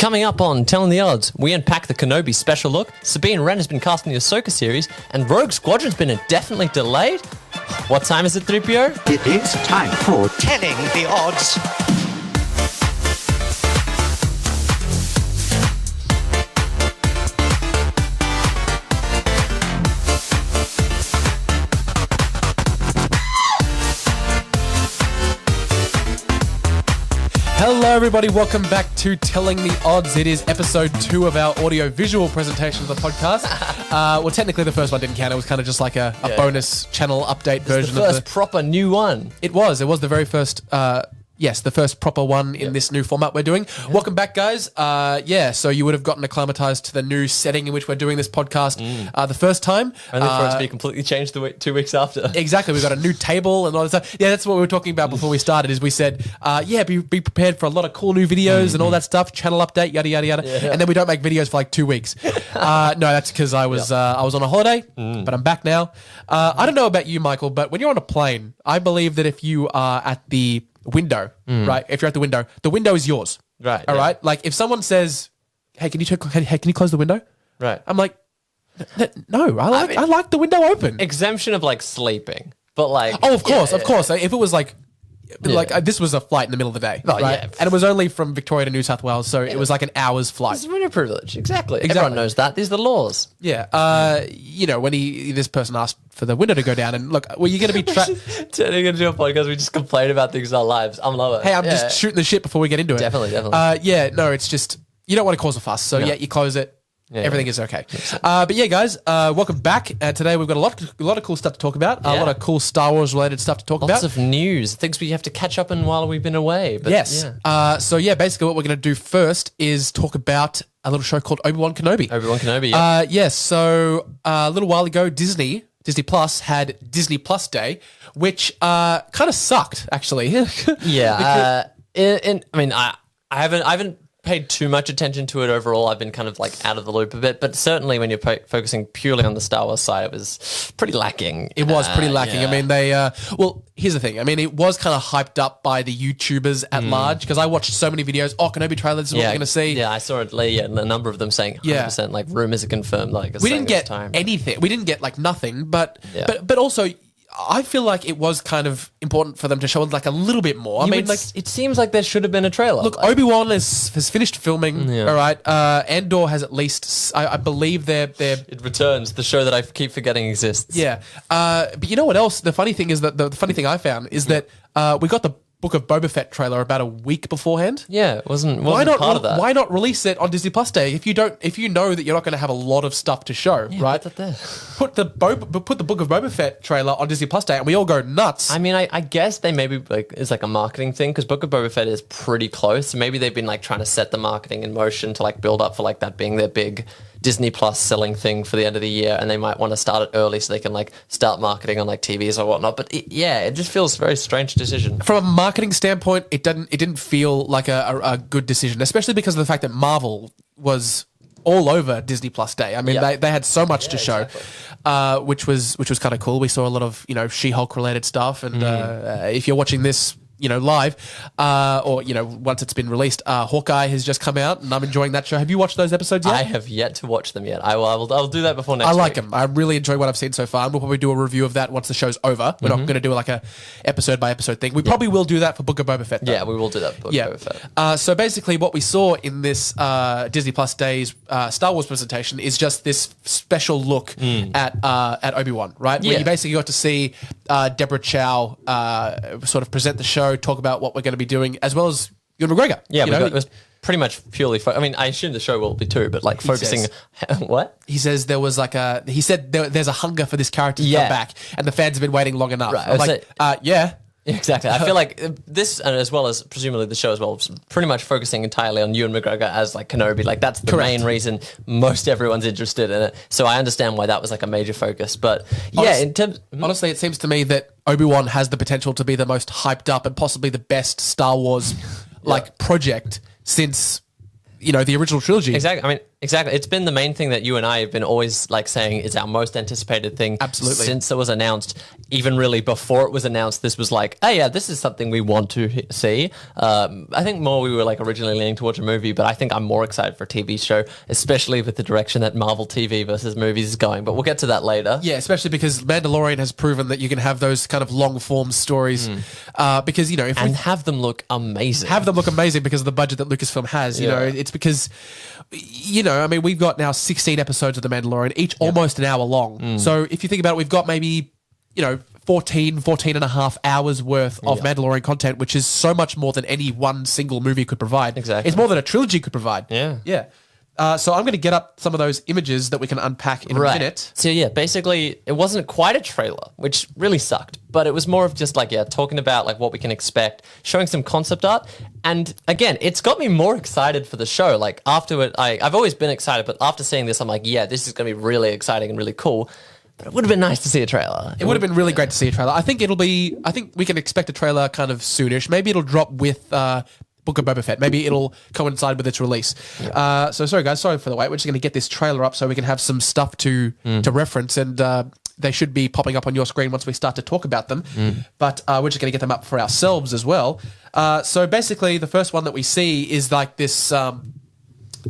Coming up on Telling the Odds, we unpack the Kenobi special look, Sabine Wren has been cast in the AHSOKA series, and Rogue Squadron's been indefinitely delayed. What time is it, 3PO? It is time for Telling the Odds. Hello everybody, welcome back to Telling the Odds. It is episode 2 of our audio-visual presentation of the podcast. Well, technically the first one didn't count. It was kind of just like a bonus channel update version The first proper new one. It was the very first... Yes, the first proper one in this new format we're doing. Welcome back, guys. So you would have gotten acclimatized to the new setting in which we're doing this podcast the first time. Only for it to be completely changed 2 weeks after. Exactly. We've got a new table and all that stuff. Yeah, that's what we were talking about before we started, is we said, be prepared for a lot of cool new videos and all that stuff, channel update, yada, yada, yada. Yeah. And then we don't make videos for like 2 weeks. No, that's because I was on a holiday, but I'm back now. I don't know about you, Michael, but when you're on a plane, I believe that if you are at the window, right? If you're at the window is yours, right? All right. Like if someone says, "Hey, can you close the window?" Right. I'm like, no, I like the window open. Exemption of like sleeping, but like, oh, of course. If it was like this was a flight in the middle of the day, right? Yeah. And it was only from Victoria to New South Wales, so it was like an hour's flight. It's window privilege, exactly. Everyone knows that. These are the laws. Yeah. When this person asked for the window to go down, and look, well, you're going to be turning into a podcast. We just complain about things in our lives. I'm love it. Hey, I'm just shooting the shit before we get into it. Definitely. It's just you don't want to cause a fuss, so you close it. Yeah, everything is okay. But yeah, guys, welcome back. Today we've got a lot of cool stuff to talk about. A lot of cool Star Wars related stuff to talk about. Lots of news, things we have to catch up on while we've been away. But yes. Basically what we're going to do first is talk about a little show called Obi Wan Kenobi. Obi Wan Kenobi. Yeah. Yes. So a little while ago, Disney Plus had Disney Plus Day, which kind of sucked actually. Yeah. I haven't paid too much attention to it overall. I've been kind of like out of the loop a bit, but certainly when you're focusing purely on the Star Wars side, it was pretty lacking. It was pretty lacking. Yeah. I mean, they here's the thing. I mean, it was kind of hyped up by the YouTubers at large, because I watched so many videos. Oh, Kenobi trailer, this is what we're going to see. Yeah, I saw it. Yeah, and a number of them saying 100%, like rumors are confirmed. Like we didn't get anything. We didn't get like nothing, but also, I feel like it was kind of important for them to show like a little bit more. It seems like there should have been a trailer. Look, Obi-Wan has finished filming. Yeah. All right, Andor has at least, I believe they're. It returns, the show that I keep forgetting exists. Yeah, but you know what else? The funny thing is that the funny thing I found is that we got the Book of Boba Fett trailer about a week beforehand. Yeah, it wasn't part of that. Why not release it on Disney Plus Day if you know that you're not going to have a lot of stuff to show, right? Put that there. Put the Book of Boba Fett trailer on Disney Plus Day, and we all go nuts. I mean, I guess they maybe it's like a marketing thing, because Book of Boba Fett is pretty close. So maybe they've been like trying to set the marketing in motion to like build up for like that being their big Disney Plus selling thing for the end of the year, and they might want to start it early so they can like start marketing on like TVs or whatnot. But it just feels a very strange decision. From a marketing standpoint, it didn't feel like a good decision, especially because of the fact that Marvel was all over Disney Plus Day. I mean, they had so much to show, which was kind of cool. We saw a lot of She-Hulk related stuff, and if you're watching this live, or once it's been released, Hawkeye has just come out, and I'm enjoying that show. Have you watched those episodes yet? I have yet to watch them yet. I'll do that before next week. I like them. I really enjoy what I've seen so far, and we'll probably do a review of that once the show's over. We're not going to do like a episode by episode thing. We probably will do that for Book of Boba Fett, though. Yeah, we will do that for Book of Boba Fett. So basically what we saw in this Disney Plus Day's Star Wars presentation is just this special look at Obi-Wan, right? Where you basically got to see Deborah Chow sort of present the show, talk about what we're going to be doing, as well as Ewan McGregor. Yeah, it was pretty much purely. I assume the show will be too, but like focusing. What he says, there's a hunger for this character to come back, and the fans have been waiting long enough. Right. I'm like, Exactly. I feel like this, and as well as presumably the show as well, pretty much focusing entirely on Ewan McGregor as like Kenobi. Like that's the main reason most everyone's interested in it. So I understand why that was like a major focus. But honestly, it seems to me that Obi-Wan has the potential to be the most hyped up and possibly the best Star Wars project since the original trilogy. Exactly. I mean, exactly. It's been the main thing that you and I have been always like saying is our most anticipated thing. Absolutely. Since it was announced, even really before it was announced, this was like, oh yeah, this is something we want to see. I think more we were like originally leaning towards a movie, but I think I'm more excited for a TV show, especially with the direction that Marvel TV versus movies is going. But we'll get to that later. Yeah, especially because Mandalorian has proven that you can have those kind of long form stories. Because if we have them look amazing. Have them look amazing because of the budget that Lucasfilm has. You know, it's because, I mean, we've got now 16 episodes of The Mandalorian, each almost an hour long. So if you think about it, we've got maybe, 14 and a half hours worth of Mandalorian content, which is so much more than any one single movie could provide. Exactly. It's more than a trilogy could provide. Yeah. Yeah. So I'm going to get up some of those images that we can unpack in a minute. So yeah, basically it wasn't quite a trailer, which really sucked, but it was more of just like, talking about like what we can expect, showing some concept art. And again, it's got me more excited for the show. Like after it, I've always been excited, but after seeing this, I'm like, yeah, this is going to be really exciting and really cool. But it would have been nice to see a trailer. It would have been really great to see a trailer. I think we can expect a trailer kind of soonish. Maybe it'll drop with Book of Boba Fett. Maybe it'll coincide with its release. So sorry guys, sorry for the wait. We're just going to get this trailer up so we can have some stuff to reference, and they should be popping up on your screen once we start to talk about them. But we're just going to get them up for ourselves as well. So basically, the first one that we see is like this.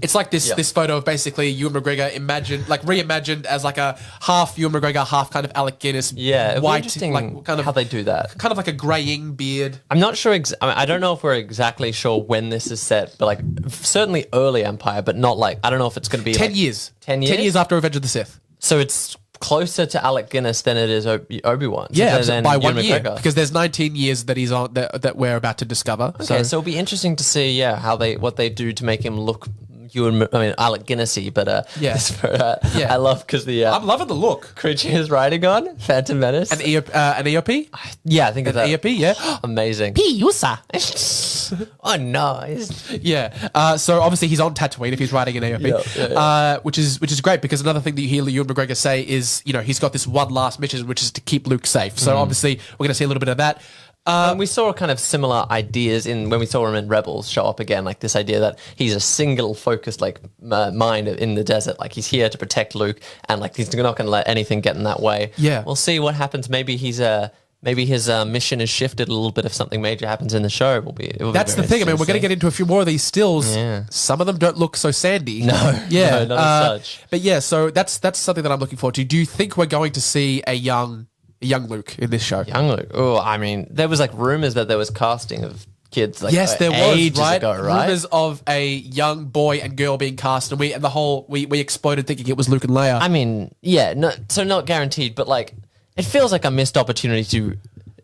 It's like this photo of basically Ewan McGregor reimagined as like a half Ewan McGregor, half kind of Alec Guinness. Yeah, white, interesting like kind of how they do that. Kind of like a graying beard. I'm not sure. I don't know if we're exactly sure when this is set, but like certainly early Empire, but not like I don't know if it's going to be 10 years. 10 years. 10 years after Revenge of the Sith. So it's closer to Alec Guinness than it is Obi-Wan. By 1 year, because there's 19 years that he's on that we're about to discover. Okay, so it'll be interesting to see, what they do to make him look. Alec Guinnessy, but I love because I'm loving the look. creature is riding on Phantom Menace. An EOP? Yeah, I think it's an EOP. Yeah, amazing. Piusa. Oh no! Yeah. So obviously he's on Tatooine if he's riding an EOP, which is great because another thing that you hear Ewan McGregor say is he's got this one last mission which is to keep Luke safe. So obviously we're going to see a little bit of that. We saw kind of similar ideas when we saw him in Rebels show up again, like this idea that he's a single focused mind in the desert, like he's here to protect Luke, and like he's not going to let anything get in that way. Yeah, we'll see what happens. Maybe his mission is shifted a little bit if something major happens in the show. That's the thing. I mean, we're going to get into a few more of these stills. Yeah. Some of them don't look so sandy. No, yeah, no, not as such. But yeah, so that's something that I'm looking forward to. Do you think we're going to see a young Luke in this show? Young Luke. Oh, I mean, there was like rumors that there was casting of kids. Like, yes, there was, right? Ago, right? Rumors of a young boy and girl being cast, and we exploded thinking it was Luke and Leia. I mean, so not guaranteed, but like it feels like a missed opportunity to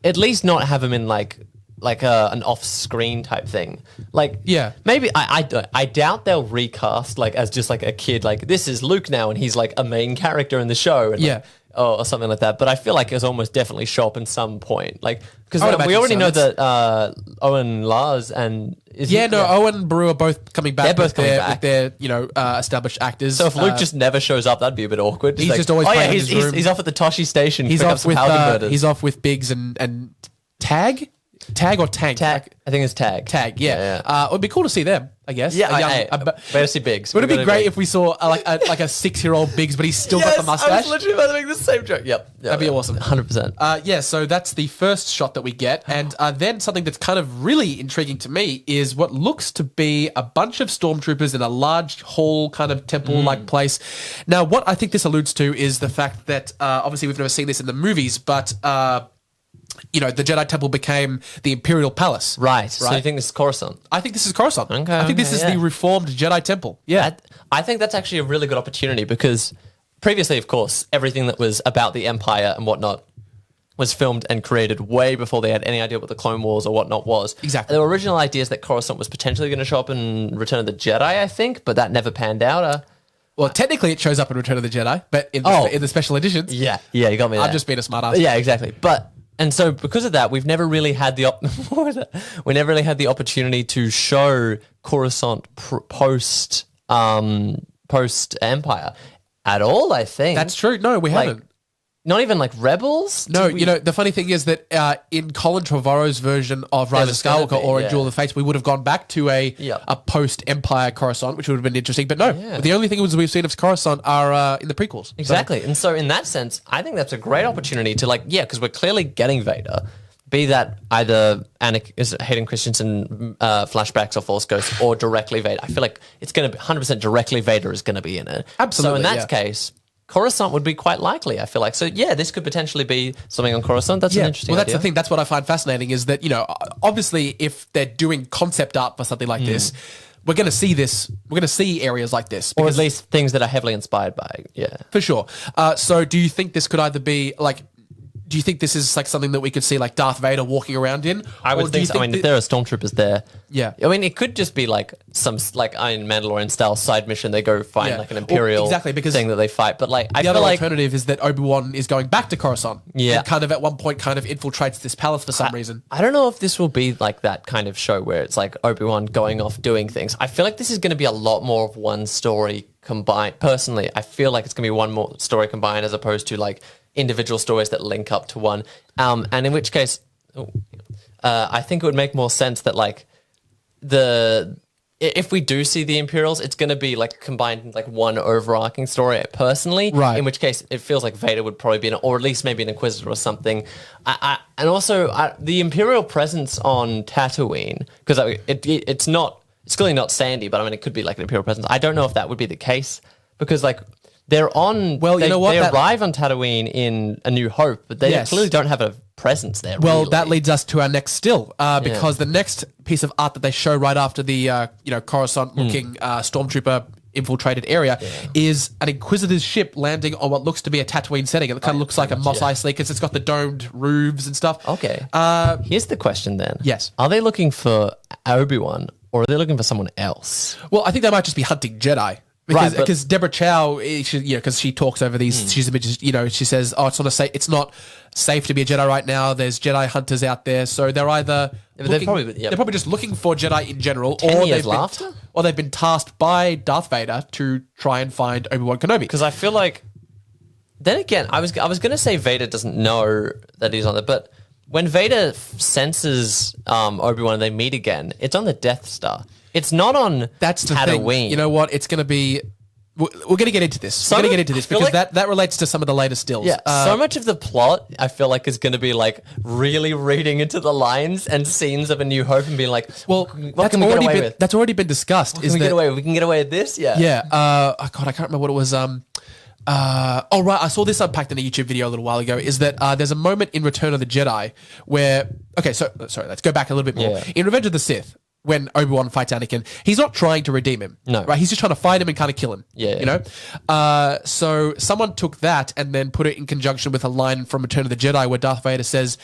at least not have him in like an off-screen type thing. Like, yeah, maybe I doubt they'll recast like as just like a kid. Like this is Luke now, and he's like a main character in the show. And, or something like that. But I feel like it's almost definitely show up in some point. Like, because we already know that Owen Lars and... Owen and Beru are both coming back. They're both coming back. With their, established actors. So if Luke just never shows up, that'd be a bit awkward. He's just always playing in his room. He's off at the Toshi station. He's off with Biggs and Tag? Tag or Tank? Tag. I think it's Tag. Tag, yeah. It would be cool to see them, I guess. Yeah, better see Biggs. Would it be great if we saw like a 6-year-old Biggs, but he's still got the mustache? I was literally about to make the same joke. Yep. That'd be awesome. 100%. So that's the first shot that we get. And then something that's kind of really intriguing to me is what looks to be a bunch of stormtroopers in a large hall kind of temple-like place. Now, what I think this alludes to is the fact that obviously we've never seen this in the movies, but... the Jedi Temple became the Imperial Palace. Right. So you think this is Coruscant? I think this is Coruscant. Okay. I think this is the reformed Jedi Temple. Yeah. I think that's actually a really good opportunity because previously, of course, everything that was about the Empire and whatnot was filmed and created way before they had any idea what the Clone Wars or whatnot was. Exactly. There were original ideas that Coruscant was potentially going to show up in Return of the Jedi, I think, but that never panned out. Well, technically it shows up in Return of the Jedi, but in the special editions. Yeah, you got me there. I'm just being a smart ass. Yeah, exactly. And so because of that, we've never really had the opportunity to show Coruscant post Empire at all, I think. That's true. No, we haven't. Not even like Rebels? No, you know, the funny thing is that in Colin Trevorrow's version of Rise of was gonna Skywalker be, or in yeah. Duel of the Fates, we would have gone back to a post-Empire Coruscant, which would have been interesting. But no, the only things we've seen of Coruscant are in the prequels. Exactly. And so in that sense, I think that's a great opportunity to like, because we're clearly getting Vader. Be that either Hayden Christensen flashbacks or Force Ghosts or directly Vader. I feel like it's going to be 100% directly Vader is going to be in it. Absolutely, So in that case, Coruscant would be quite likely, I feel like. So yeah, this could potentially be something on Coruscant. That's an interesting Well, that's idea. the thing. That's what I find fascinating is that, you know, obviously if they're doing concept art for something like this, we're going to see this. We're going to see areas like this. Or at least things that are heavily inspired by, For sure. So do you think this could either be like, do you think this is like something that we could see like Darth Vader walking around in? I would think so. I mean, if there are stormtroopers there. Yeah. I mean, it could just be like some like in Mandalorian style side mission. They go find like an Imperial because thing that they fight. But like, I the feel other like alternative is that Obi-Wan is going back to Coruscant. Yeah. And kind of at one point kind of infiltrates this palace for some reason. I don't know if this will be like that kind of show where it's like Obi-Wan going off doing things. I feel like this is going to be a lot more of one story combined. Personally, I feel like it's going to be one more story combined as opposed to like individual stories that link up to one. And in which case, I think it would make more sense that like if we do see the Imperials, it's going to be like combined in like one overarching story personally. Right. In which case it feels like Vader would probably be or at least maybe an Inquisitor or something. And also the Imperial presence on Tatooine, because it's clearly not Sandy, but I mean, it could be like an Imperial presence. I don't know if that would be the case because like they're on, well, you know what? They arrive on Tatooine in A New Hope, but they clearly don't have a presence there. Well, really. that leads us to our next still, because the next piece of art that they show right after the Coruscant-looking stormtrooper infiltrated area is an Inquisitor's ship landing on what looks to be a Tatooine setting. It kind of looks like a Mos Eisley because it's got the domed roofs and stuff. Okay. Here's the question then. Yes. Are they looking for Obi-Wan or are they looking for someone else? Well, I think they might just be hunting Jedi. Because Deborah Chow, because she talks over these, she's a bit, she says, it's not safe to be a Jedi right now. There's Jedi hunters out there, so they're either they're probably just looking for Jedi in general, or they've been tasked by Darth Vader to try and find Obi-Wan Kenobi. Because I feel like, then again, I was going to say Vader doesn't know that he's on there, but when Vader senses Obi-Wan and they meet again, it's on the Death Star. It's not on That's the Tatooine. thing. You know what? It's going to be... We're going to get into this. We're going to get into this because that relates to some of the later stills. Yeah, so much of the plot, I feel like, is going to be like really reading into the lines and scenes of A New Hope and being like, well, what can we get away with? That's already been discussed. We can get away with this? Yeah. Yeah. God, I can't remember what it was. Right, I saw this unpacked in a YouTube video a little while ago, is that there's a moment in Return of the Jedi where... Okay, so, sorry, let's go back a little bit more. Yeah. In Revenge of the Sith, when Obi-Wan fights Anakin, he's not trying to redeem him. No. Right? He's just trying to fight him and kind of kill him. Yeah. You know? So someone took that and then put it in conjunction with a line from Return of the Jedi where Darth Vader says...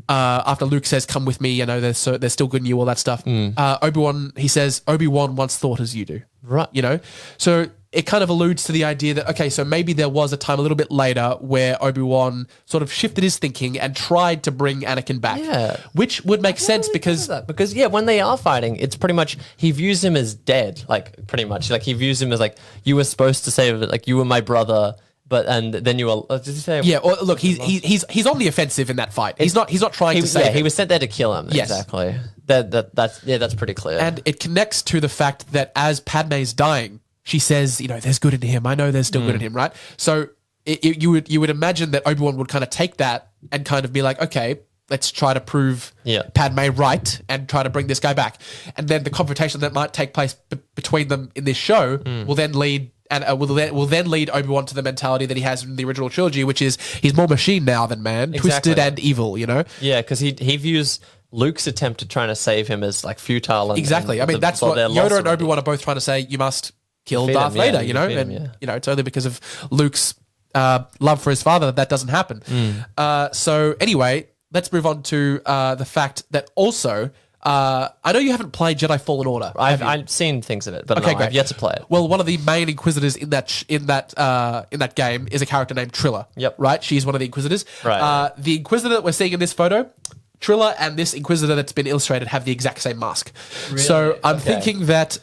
after Luke says, "Come with me," you know, they're still good in you, all that stuff. Obi-Wan, he says, "Obi-Wan once thought as you do." Right. You know? So it kind of alludes to the idea that, okay, so maybe there was a time a little bit later where Obi-Wan sort of shifted his thinking and tried to bring Anakin back. Yeah. Which would make sense because... when they are fighting, it's pretty much, he views him as dead, like, pretty much. Like, he views him as, like, you were supposed to say, like, you were my brother... But and then you were. Did he say? Yeah. Well, look, he's on the offensive in that fight. He's not trying to save him. He was sent there to kill him. Yes. Exactly. That's pretty clear. And it connects to the fact that as Padme's dying, she says, you know, there's good in him. I know there's still good in him, right? So you would imagine that Obi-Wan would kind of take that and kind of be like, okay, let's try to prove Padme right and try to bring this guy back. And then the confrontation that might take place between them in this show will then lead. And will then lead Obi-Wan to the mentality that he has in the original trilogy, which is he's more machine now than man, twisted and evil, you know? Yeah, because he views Luke's attempt at trying to save him as like futile. Exactly. I mean, that's what Yoda and Obi-Wan are both trying to say. You must kill Darth Vader, you know? You know, it's only because of Luke's love for his father that doesn't happen. So anyway, let's move on to the fact that also... I know you haven't played Jedi Fallen Order. I've seen things of it, but okay, no, I've yet to play it. Well, one of the main Inquisitors in that game is a character named Trilla. Yep. Right? She's one of the Inquisitors. Right. The Inquisitor that we're seeing in this photo, Trilla and this Inquisitor that's been illustrated have the exact same mask. Really? So I'm thinking that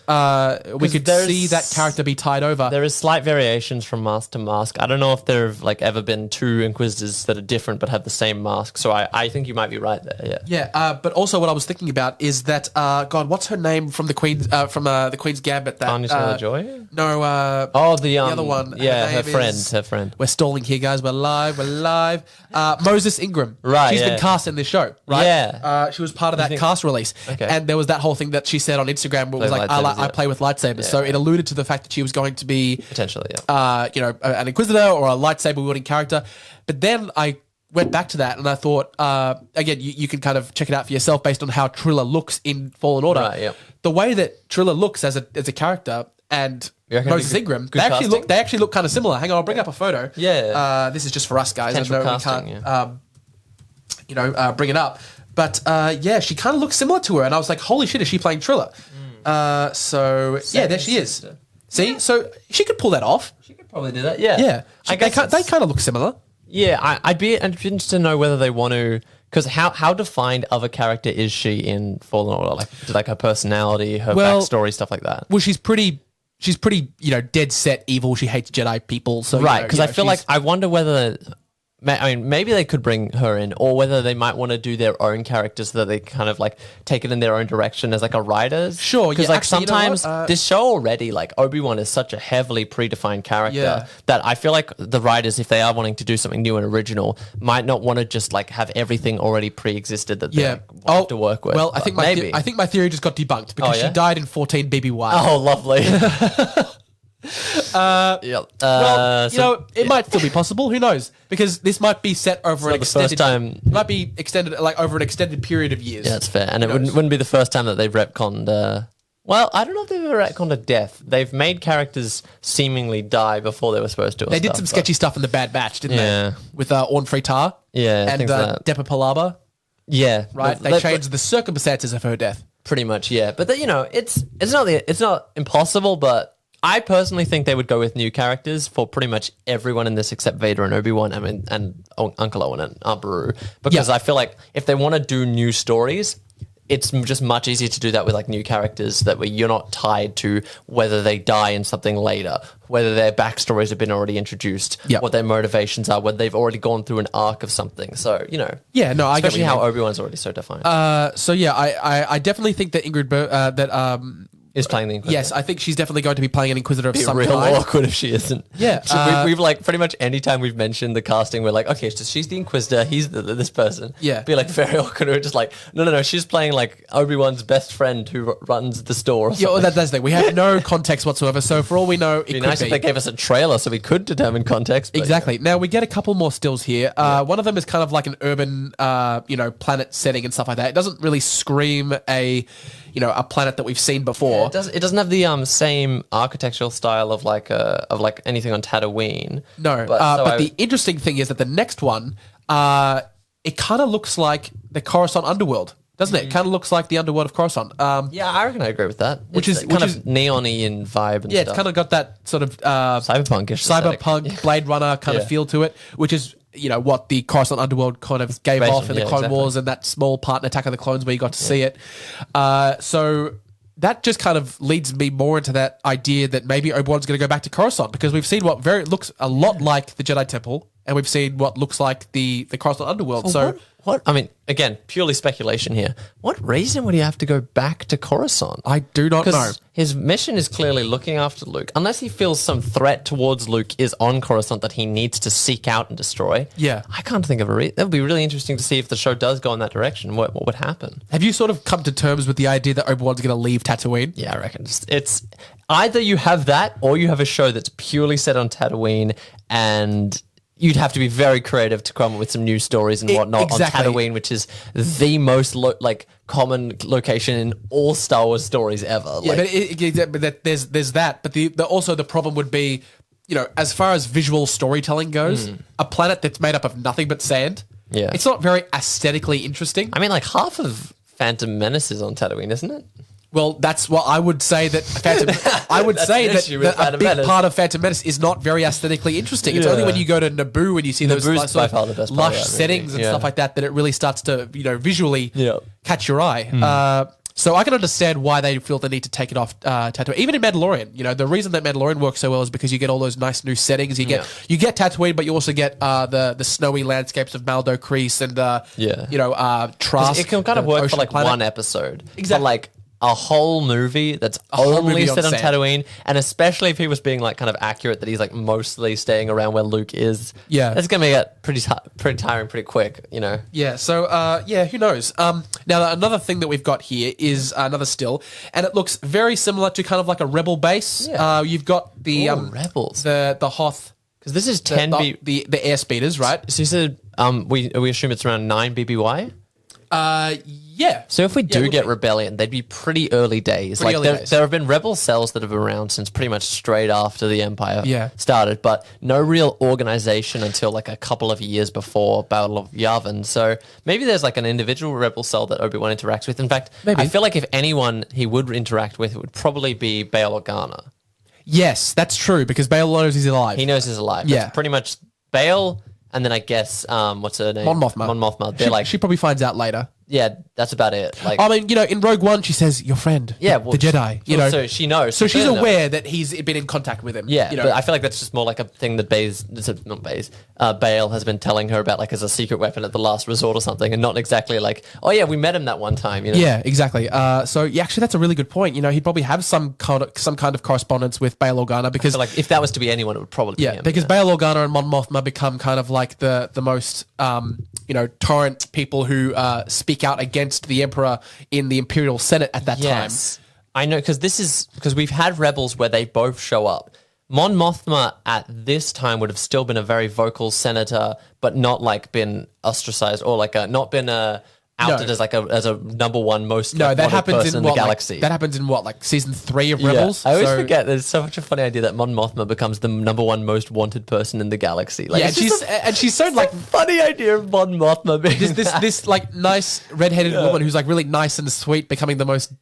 we could see that character be tied over. There is slight variations from mask to mask. I don't know if there have like ever been two Inquisitors that are different but have the same mask. So I think you might be right there. Yeah. Yeah. But also, what I was thinking about is that God, what's her name from the Queen's the Queen's Gambit? That Anya Taylor-Joy? No. The other one. Yeah, her friend. We're stalling here, guys. We're live. Moses Ingram. Right. She's been cast in this show. Right? Yeah. She was part of that cast release. Okay. And there was that whole thing that she said on Instagram where it was like, I play with lightsabers. Yeah. So it alluded to the fact that she was going to be potentially, an Inquisitor or a lightsaber wielding character. But then I went back to that and I thought, again, you can kind of check it out for yourself based on how Trilla looks in Fallen Order. Right, yeah. The way that Trilla looks as a character and Moses Ingram, they actually look kind of similar. Hang on, I'll bring up a photo. Yeah. This is just for us guys. Potential I know casting, we can't, bring it up. But she kind of looks similar to her, and I was like, "Holy shit, is she playing Trilla?" There she is. See, so she could pull that off. She could probably do that. Yeah, yeah. They kind of look similar. Yeah, I'd be interested to know whether they want to, because how defined of a character is she in Fallen Order? Like her personality, her backstory, stuff like that. Well, she's pretty, dead set evil. She hates Jedi people. So right, because I feel like I wonder whether. I mean, maybe they could bring her in, or whether they might want to do their own characters so that they kind of like take it in their own direction as like a writers. Sure, because like sometimes this show already, like Obi-Wan is such a heavily predefined character that I feel like the writers, if they are wanting to do something new and original, might not want to just like have everything already pre-existed that they have to work with. Well, I think my theory just got debunked because she died in 14 BBY. Oh, lovely. It might still be possible. Who knows? Because this might be set over an extended time. It might be extended like over an extended period of years. Yeah, that's fair. And it wouldn't be the first time that they've retconned. Well, I don't know if they've ever retconned a death. They've made characters seemingly die before they were supposed to. They did some sketchy stuff in the Bad Batch, didn't they? With Orn Fritar. Yeah, and Depa Palaba. Yeah, right. They changed the circumstances of her death. Pretty much, yeah. But it's not impossible, but. I personally think they would go with new characters for pretty much everyone in this except Vader and Obi-Wan and Uncle Owen and Aunt Beru. Because I feel like if they want to do new stories, it's just much easier to do that with like new characters that where you're not tied to whether they die in something later, whether their backstories have been already introduced, what their motivations are, whether they've already gone through an arc of something. So, especially how Obi-Wan's already so defined. I definitely think that Ingrid is playing the Inquisitor. Yes, I think she's definitely going to be playing an Inquisitor of some kind. It'd be real awkward if she isn't. Yeah. So we've like pretty much any time we've mentioned the casting, we're like, okay, so she's the Inquisitor, he's this person. Yeah. Be like very awkward. We're just like, no, she's playing like Obi-Wan's best friend who runs the store or something. Yeah, well, that's the thing. We have no context whatsoever, so for all we know, It'd be nice if they gave us a trailer so we could determine context. Exactly. Now, we get a couple more stills here. One of them is kind of like an urban, planet setting and stuff like that. It doesn't really scream a planet that we've seen before. Yeah, it doesn't have the same architectural style of like anything on Tatooine. No, but the interesting thing is that the next one, it kind of looks like the Coruscant underworld, doesn't it? It kind of looks like the underworld of Coruscant. I reckon I agree with that. Which is kind of neon-y in vibe and stuff. It's kind of got that sort of cyberpunk-ish cyberpunk, Blade Runner kind of feel to it, which is what the Coruscant underworld kind of gave off in the Clone Wars and that small part in Attack of the Clones where you got to see it. So that just kind of leads me more into that idea that maybe Obi-Wan's going to go back to Coruscant, because we've seen what looks a lot like the Jedi Temple, and we've seen what looks like the Coruscant underworld. Well, so what? I mean, again, purely speculation here. What reason would he have to go back to Coruscant? I do not know. His mission is clearly looking after Luke. Unless he feels some threat towards Luke is on Coruscant that he needs to seek out and destroy. Yeah. I can't think of a reason. That would be really interesting to see if the show does go in that direction. What would happen? Have you sort of come to terms with the idea that Obi-Wan's going to leave Tatooine? Yeah, I reckon. It's either you have that or you have a show that's purely set on Tatooine, and you'd have to be very creative to come up with some new stories and whatnot on Tatooine, which is the most common location in all Star Wars stories ever. Yeah, but there's that. But also the problem would be, as far as visual storytelling goes, a planet that's made up of nothing but sand. Yeah, it's not very aesthetically interesting. I mean, like half of Phantom Menace is on Tatooine, isn't it? Well, that's what I would say that I would say that a big part of Phantom Menace is not very aesthetically interesting. It's only when you go to Naboo and you see those Naboo's sort by far the best of part of lush that movie. settings and stuff like that it really starts to, visually Yeah. catch your eye. So I can understand why they feel the need to take it off Tatooine. Even in Mandalorian, the reason that Mandalorian works so well is because you get all those nice new settings. You get Tatooine, but you also get the snowy landscapes of Maldo Crease and Trask. It can kind of work for like planet. one episode. Exactly. But like a whole movie that's only set on Tatooine, and especially if he was being like kind of accurate that he's like mostly staying around where Luke is. Yeah. That's going to get pretty tiring pretty quick, Yeah, so, who knows? Now, another thing that we've got here is another still, and it looks very similar to kind of like a Rebel base. Yeah. You've got the... Rebels. The Hoth... Because this is the air speeders, right? So you said we assume it's around 9 BBY? Yeah. So if we do get Rebellion, they'd be pretty early days. There have been rebel cells that have been around since pretty much straight after the Empire started, but no real organization until like a couple of years before Battle of Yavin. So maybe there's like an individual rebel cell that Obi-Wan interacts with. In fact, I feel like if anyone he would interact with, it would probably be Bail Organa. Yes, that's true, because Bail knows he's alive. He knows he's alive. Yeah. That's pretty much Bail, and then I guess, what's her name? Mon Mothma. Mon Mothma. They're she probably finds out later. Yeah, that's about it. Like, I mean, in Rogue One, she says, your friend, the Jedi, So she knows. So she's aware that he's been in contact with him. Yeah, but I feel like that's just more like a thing that Bail has been telling her about, like, as a secret weapon at the last resort or something, and not exactly like, oh yeah, we met him that one time. Yeah, exactly. Actually, that's a really good point. He'd probably have some kind of correspondence with Bail Organa, because, I feel like if that was to be anyone, it would probably be him. Because Bail Organa and Mon Mothma become kind of like the most torrent people who speak out against the Emperor in the Imperial Senate at that time. I know, because we've had rebels where they both show up. Mon Mothma at this time would have still been a very vocal senator, but not like been ostracized or like not been outed as a number one most that happens person in the galaxy. That happens in season 3 of Rebels. I always forget. There's so much a funny idea that Mon Mothma becomes the number one most wanted person in the galaxy. Like, she's so like funny idea of Mon Mothma being this like nice redheaded woman who's like really nice and sweet becoming the most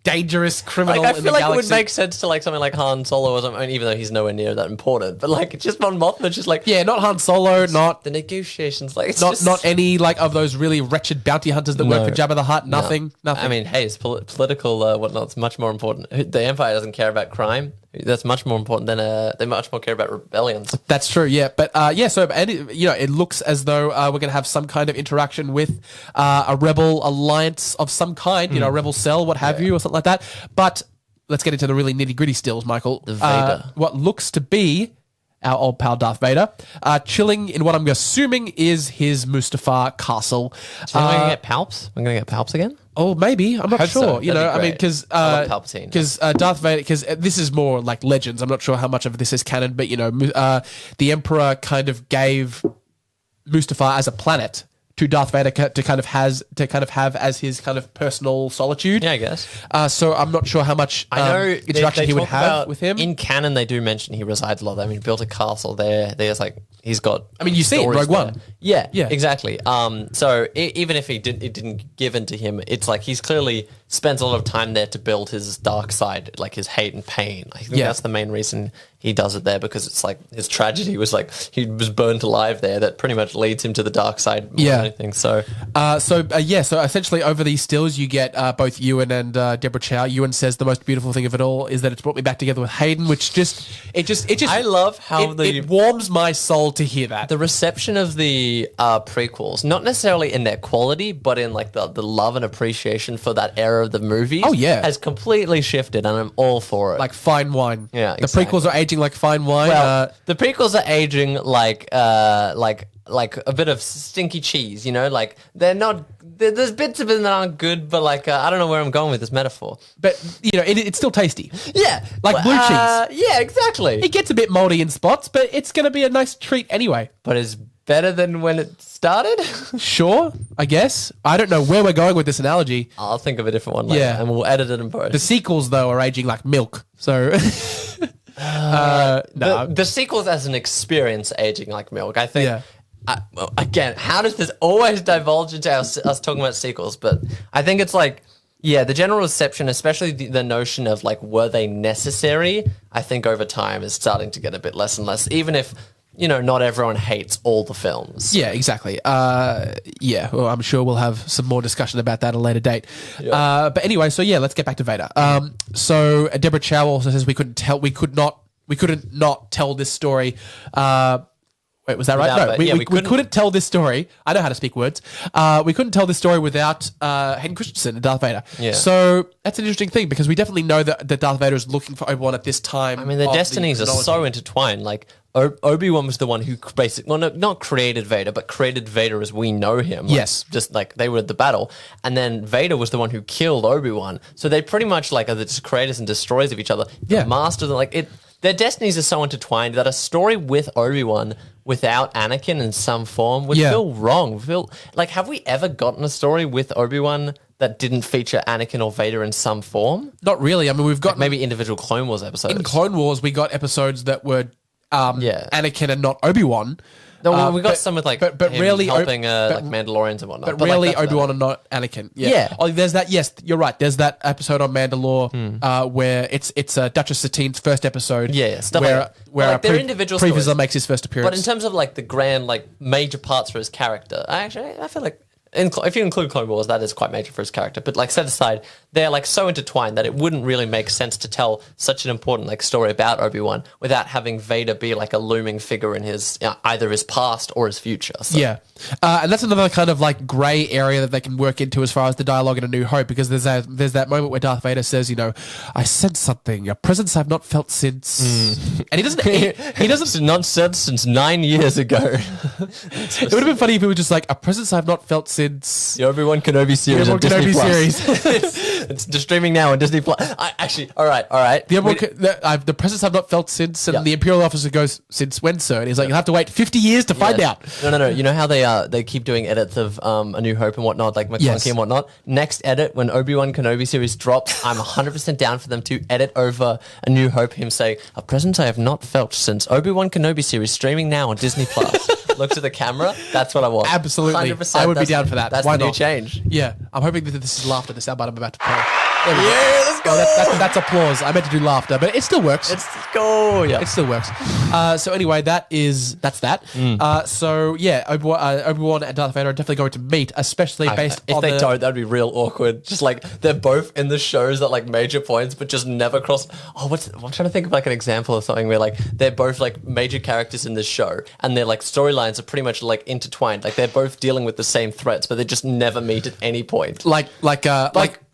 dangerous criminal. Like, I feel like galaxy. it would make sense to like something like Han Solo or something. I mean, even though he's nowhere near that important, but like just Mon Mothma, just like not Han Solo, not the negotiations, like it's not any like of those really wretched bounty hunters that work for Jabba the Hutt. Nothing. I mean, hey, it's political whatnot's much more important. The Empire doesn't care about crime. That's much more important than they much more care about rebellions. That's true, yeah. But so it looks as though we're going to have some kind of interaction with a rebel alliance of some kind, a rebel cell, what have you, or something like that. But let's get into the really nitty gritty stills, Michael. The Vader. What looks to be our old pal Darth Vader, chilling in what I'm assuming is his Mustafar castle. So we're going to get Palps? We're going to get Palps again? Oh, maybe. I'm not sure. So. I mean, because Palpatine. Because Darth Vader, because this is more like legends. I'm not sure how much of this is canon, but the Emperor kind of gave Mustafar as a planet to Darth Vader to kind of have as his kind of personal solitude. Yeah, I guess. So I'm not sure how much interaction he would have with him. In canon, they do mention he resides a lot. I mean, he built a castle there. There's like he's got. I mean, you see it in Rogue One. Yeah, exactly. So even if it didn't give in to him, it's like he's clearly spends a lot of time there to build his dark side, like his hate and pain. I think that's the main reason he does it there, because it's like his tragedy was like he was burnt alive there. That pretty much leads him to the dark side more than anything. So essentially over these stills you get both Ewan and Deborah Chow. Ewan says the most beautiful thing of it all is that it's brought me back together with Hayden, which I love how it warms my soul to hear that. The reception of the prequels, not necessarily in their quality, but in like the love and appreciation for that era of the movies, has completely shifted, and I'm all for it. Like fine wine. Yeah, the prequels are aging like fine wine. Well, the prequels are aging like a bit of stinky cheese, like they're not. There's bits of it that aren't good, but like I don't know where I'm going with this metaphor. But it's still tasty. Yeah, like blue cheese. Yeah, exactly. It gets a bit moldy in spots, but it's going to be a nice treat anyway. But it's better than when it started. Sure, I guess. I don't know where we're going with this analogy. I'll think of a different one later, and we'll edit it in post. The sequels, though, are aging like milk. So, the sequels as an experience aging like milk. I think. Yeah. Again, how does this always divulge into us talking about sequels? But I think it's like Yeah, the general reception, especially the notion of like, were they necessary? I think over time is starting to get a bit less and less, even if, you know, not everyone hates all the films. Yeah, exactly. Well, I'm sure we'll have some more discussion about that at a later date. Yeah. But anyway, so yeah, let's get back to Vader. So Deborah Chow also says we couldn't not tell this story. Wait, was that right? Without No, it. we couldn't tell this story. I know how to speak words. We couldn't tell this story without Hayden Christensen and Darth Vader. Yeah. So that's an interesting thing because we definitely know that Darth Vader is looking for Obi-Wan at this time. I mean, their destinies are so intertwined. Like, Obi-Wan was the one who basically, well, not created Vader, but created Vader as we know him. Like, yes. Just like they were at the battle. And then Vader was the one who killed Obi-Wan. So they pretty much like are the creators and destroyers of each other. Yeah. The masters, like it. Their destinies are so intertwined that a story with Obi-Wan without Anakin in some form would feel wrong. Like, have we ever gotten a story with Obi-Wan that didn't feature Anakin or Vader in some form? Not really. I mean, we've got Maybe individual Clone Wars episodes. in Clone Wars, we got episodes that were Anakin and not Obi-Wan. No, we got some with like but him rarely helping like Mandalorians and whatnot. But rarely like, Obi-Wan and not Anakin. Yeah. Oh, there's that. Yes, you're right. There's that episode on Mandalore where it's Duchess Satine's first episode. Yeah, stuff where like that. where But, like, they're individual Pre-Vizsla stories. makes his first appearance. But in terms of like the grand like major parts for his character, I feel like if you include Clone Wars, that is quite major for his character. But like set aside, they're like so intertwined that it wouldn't really make sense to tell such an important like story about Obi-Wan without having Vader be like a looming figure in his either his past or his future. So. Yeah, and that's another kind of like grey area that they can work into as far as the dialogue in A New Hope, because there's that moment where Darth Vader says, you know, I sense something, a presence I've not felt since, and he doesn't. He doesn't. Not said since 9 years ago. It would have been funny if it was just like a presence I've not felt since. The Obi-Wan Kenobi series on Disney Plus. It's just streaming now on Disney Plus. All right. The presence I've not felt since, and the Imperial officer goes, since when, sir? And he's like, you'll have to wait 50 years to find out. No. You know how they keep doing edits of A New Hope and whatnot, like McClunky and whatnot? Next edit, when Obi-Wan Kenobi series drops, I'm 100% down for them to edit over A New Hope, him saying, a presence I have not felt since Obi-Wan Kenobi series streaming now on Disney Plus. Look to the camera. That's what I want. Absolutely. 100%. I would be down for that. That's Why the new not? change. Yeah. I'm hoping that this is laughter, the soundbite I'm about to play. Yeah, let's go. That's applause. I meant to do laughter, but it still works. Let's go. Yeah. It still works. So anyway, that's that. So yeah, Obi-Wan and Darth Vader are definitely going to meet, especially based if on they don't, that'd be real awkward. Just like they're both in the shows at like major points, but just never cross. I'm trying to think of like an example of something where like they're both like major characters in this show, and their like storylines are pretty much like intertwined. Like they're both dealing with the same threats, but they just never meet at any point. Like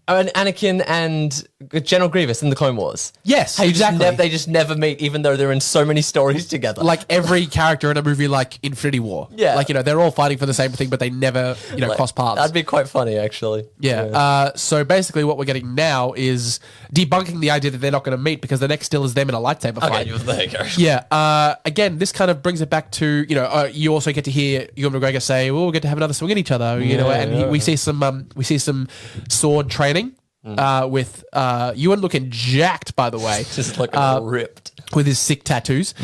Anakin and General Grievous in the Clone Wars. Yes, How exactly. they just never meet, even though they're in so many stories together. like every character in a movie like Infinity War. Yeah. Like, you know, they're all fighting for the same thing, but they never, you know, Like, cross paths. That'd be quite funny, actually. Yeah. So basically what we're getting now is debunking the idea that they're not going to meet, because the next still is them in a lightsaber fight. Okay, there you go. Yeah. Again, this kind of brings it back to, you know, you also get to hear Ewan McGregor say, "Well, we'll get to have another swing at each other," you know, and we see some sword training with Ewan looking jacked, by the way, Just looking ripped. with his sick tattoos.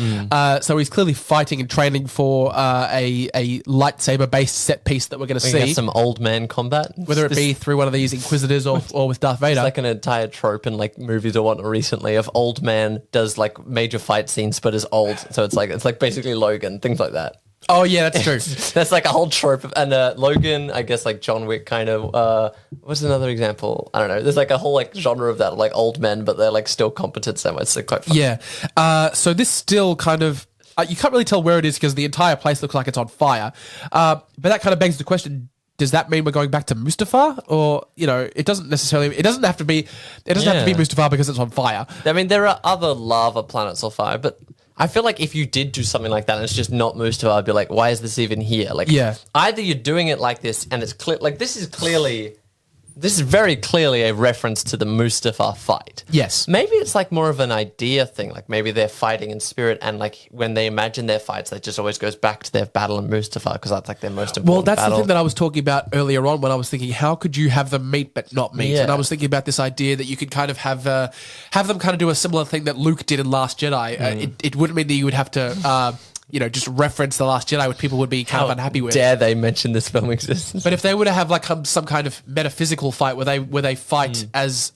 So he's clearly fighting and training for a lightsaber based set piece that we're going to We see. get some old man combat. Whether it be through one of these Inquisitors or with Darth Vader. It's like an entire trope in like movies or whatnot recently of old man does like major fight scenes but is old. So it's like basically Logan, things like that. Oh yeah, that's true. That's like a whole trope. And Logan, I guess like John Wick kind of, what's another example? I don't know. There's like a whole like genre of that, like old men, but they're like still competent so much. It's like quite fun. Yeah. So this still kind of, you can't really tell where it is because the entire place looks like it's on fire. But that kind of begs the question, does that mean we're going back to Mustafar? Or, you know, it doesn't have to be Mustafar because it's on fire. I mean, there are other lava planets on fire, but I feel like if you did do something like that and it's just not Mustafar, I'd be like, why is this even here? Like, either you're doing it like this and it's clear, like this is very clearly a reference to the Mustafar fight. Yes. Maybe it's like more of an idea thing. Like maybe they're fighting in spirit and like when they imagine their fights, that just always goes back to their battle in Mustafar because that's like their most important Well, that's battle. the thing that I was talking about earlier on when I was thinking, how could you have them meet but not meet? Yeah. And I was thinking about this idea that you could kind of have them kind of do a similar thing that Luke did in Last Jedi. It wouldn't mean that you would have to just reference The Last Jedi, which people would be kind of unhappy with. Dare they mention this film exists? But if they were to have like some kind of metaphysical fight where they fight as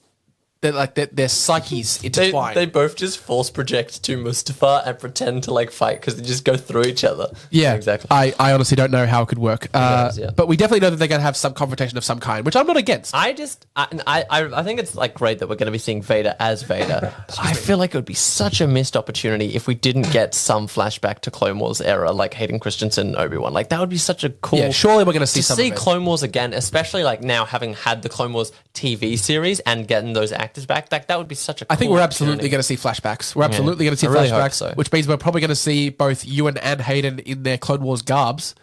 their psyches intertwine. They both just force project to Mustafar and pretend to like fight because they just go through each other. Yeah, exactly. I honestly don't know how it could work. But we definitely know that they're going to have some confrontation of some kind, which I'm not against. I think it's like great that we're going to be seeing Vader as Vader. I feel like it would be such a missed opportunity if we didn't get some flashback to Clone Wars era, like Hayden Christensen, Obi-Wan. Like that would be such a cool. Yeah, surely we're going to see Clone Wars again, especially like now having had the Clone Wars TV series and getting those actors back. That would be such a cool I think we're absolutely going to see flashbacks. We're absolutely going to see flashbacks, which means we're probably going to see both Ewan and Hayden in their Clone Wars garbs.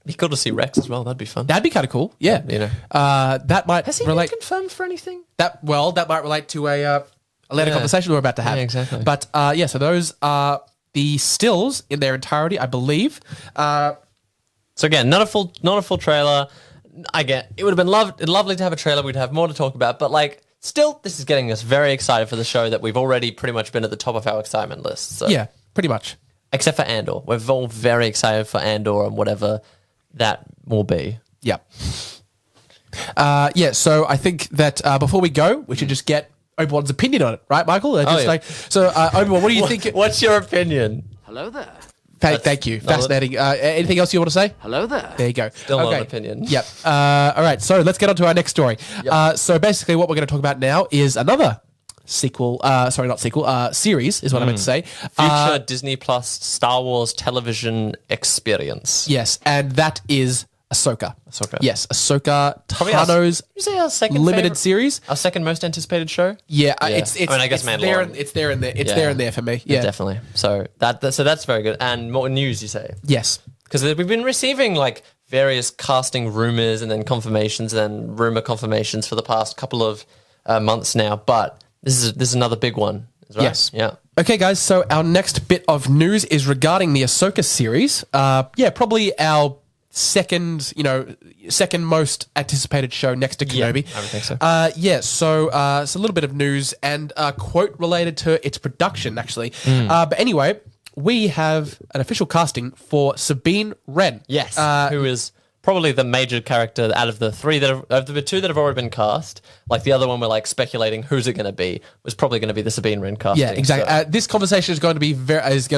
Be cool to see Rex as well. That'd be fun. That'd be kind of cool. Yeah, that might has he relate. been confirmed for anything? That might relate to a later conversation we're about to have. Yeah, exactly. But so those are the stills in their entirety, I believe. So again, not a full trailer. It would have been lovely to have a trailer. We'd have more to talk about, but like. Still, this is getting us very excited for the show that we've already pretty much been at the top of our excitement list. So. Yeah, pretty much. Except for Andor. We're all very excited for Andor and whatever that will be. Yeah. So I think that before we go, we should just get Obi-Wan's opinion on it, right, Michael? Obi-Wan, what do you think? What's your opinion? Hello there. Thank you. Fascinating. Anything else you want to say? Hello there. There you go. Still not an opinion. Yep. All right. So let's get on to our next story. Yep. So basically what we're going to talk about now is another sequel. Series is what I meant to say. Future Disney Plus Star Wars television experience. Yes. And that is Ahsoka. Yes. Ahsoka Tano's you say our second limited series. Our second most anticipated show? Yeah. It's I guess Mandalorian. It's there in there for me. Yeah. Definitely. So that's very good. And more news, you say? Yes. Because we've been receiving like various casting rumors and then confirmations and then rumor confirmations for the past couple of months now. But this is another big one. Right? Yes. Yeah. Okay, guys. So our next bit of news is regarding the Ahsoka series. Probably our second most anticipated show next to Kenobi. I would think so. It's a little bit of news and a quote related to its production, actually. But anyway, we have an official casting for Sabine Wren. Yes, who is probably the major character out of the two that have already been cast. Like the other one, we're like speculating who's it going to be. Was probably going to be the Sabine Wren casting. Yeah, exactly. So. This conversation is going to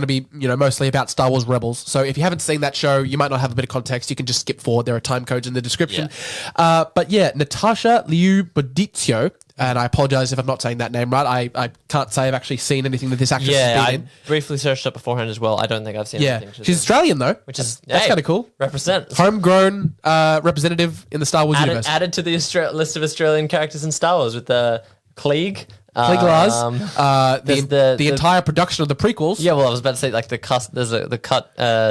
be mostly about Star Wars Rebels. So if you haven't seen that show, you might not have a bit of context. You can just skip forward. There are time codes in the description. Yeah. Natasha Liu Bodizio. And I apologize if I'm not saying that name right. I can't say I've actually seen anything that this actress has been in. I briefly searched up beforehand as well. I don't think I've seen anything. She's Australian though, that's kind of cool. Represent. Homegrown representative in the Star Wars universe. Added to the list of Australian characters in Star Wars with the Klieg. The entire production of the prequels. Yeah, well, I was about to say like the cut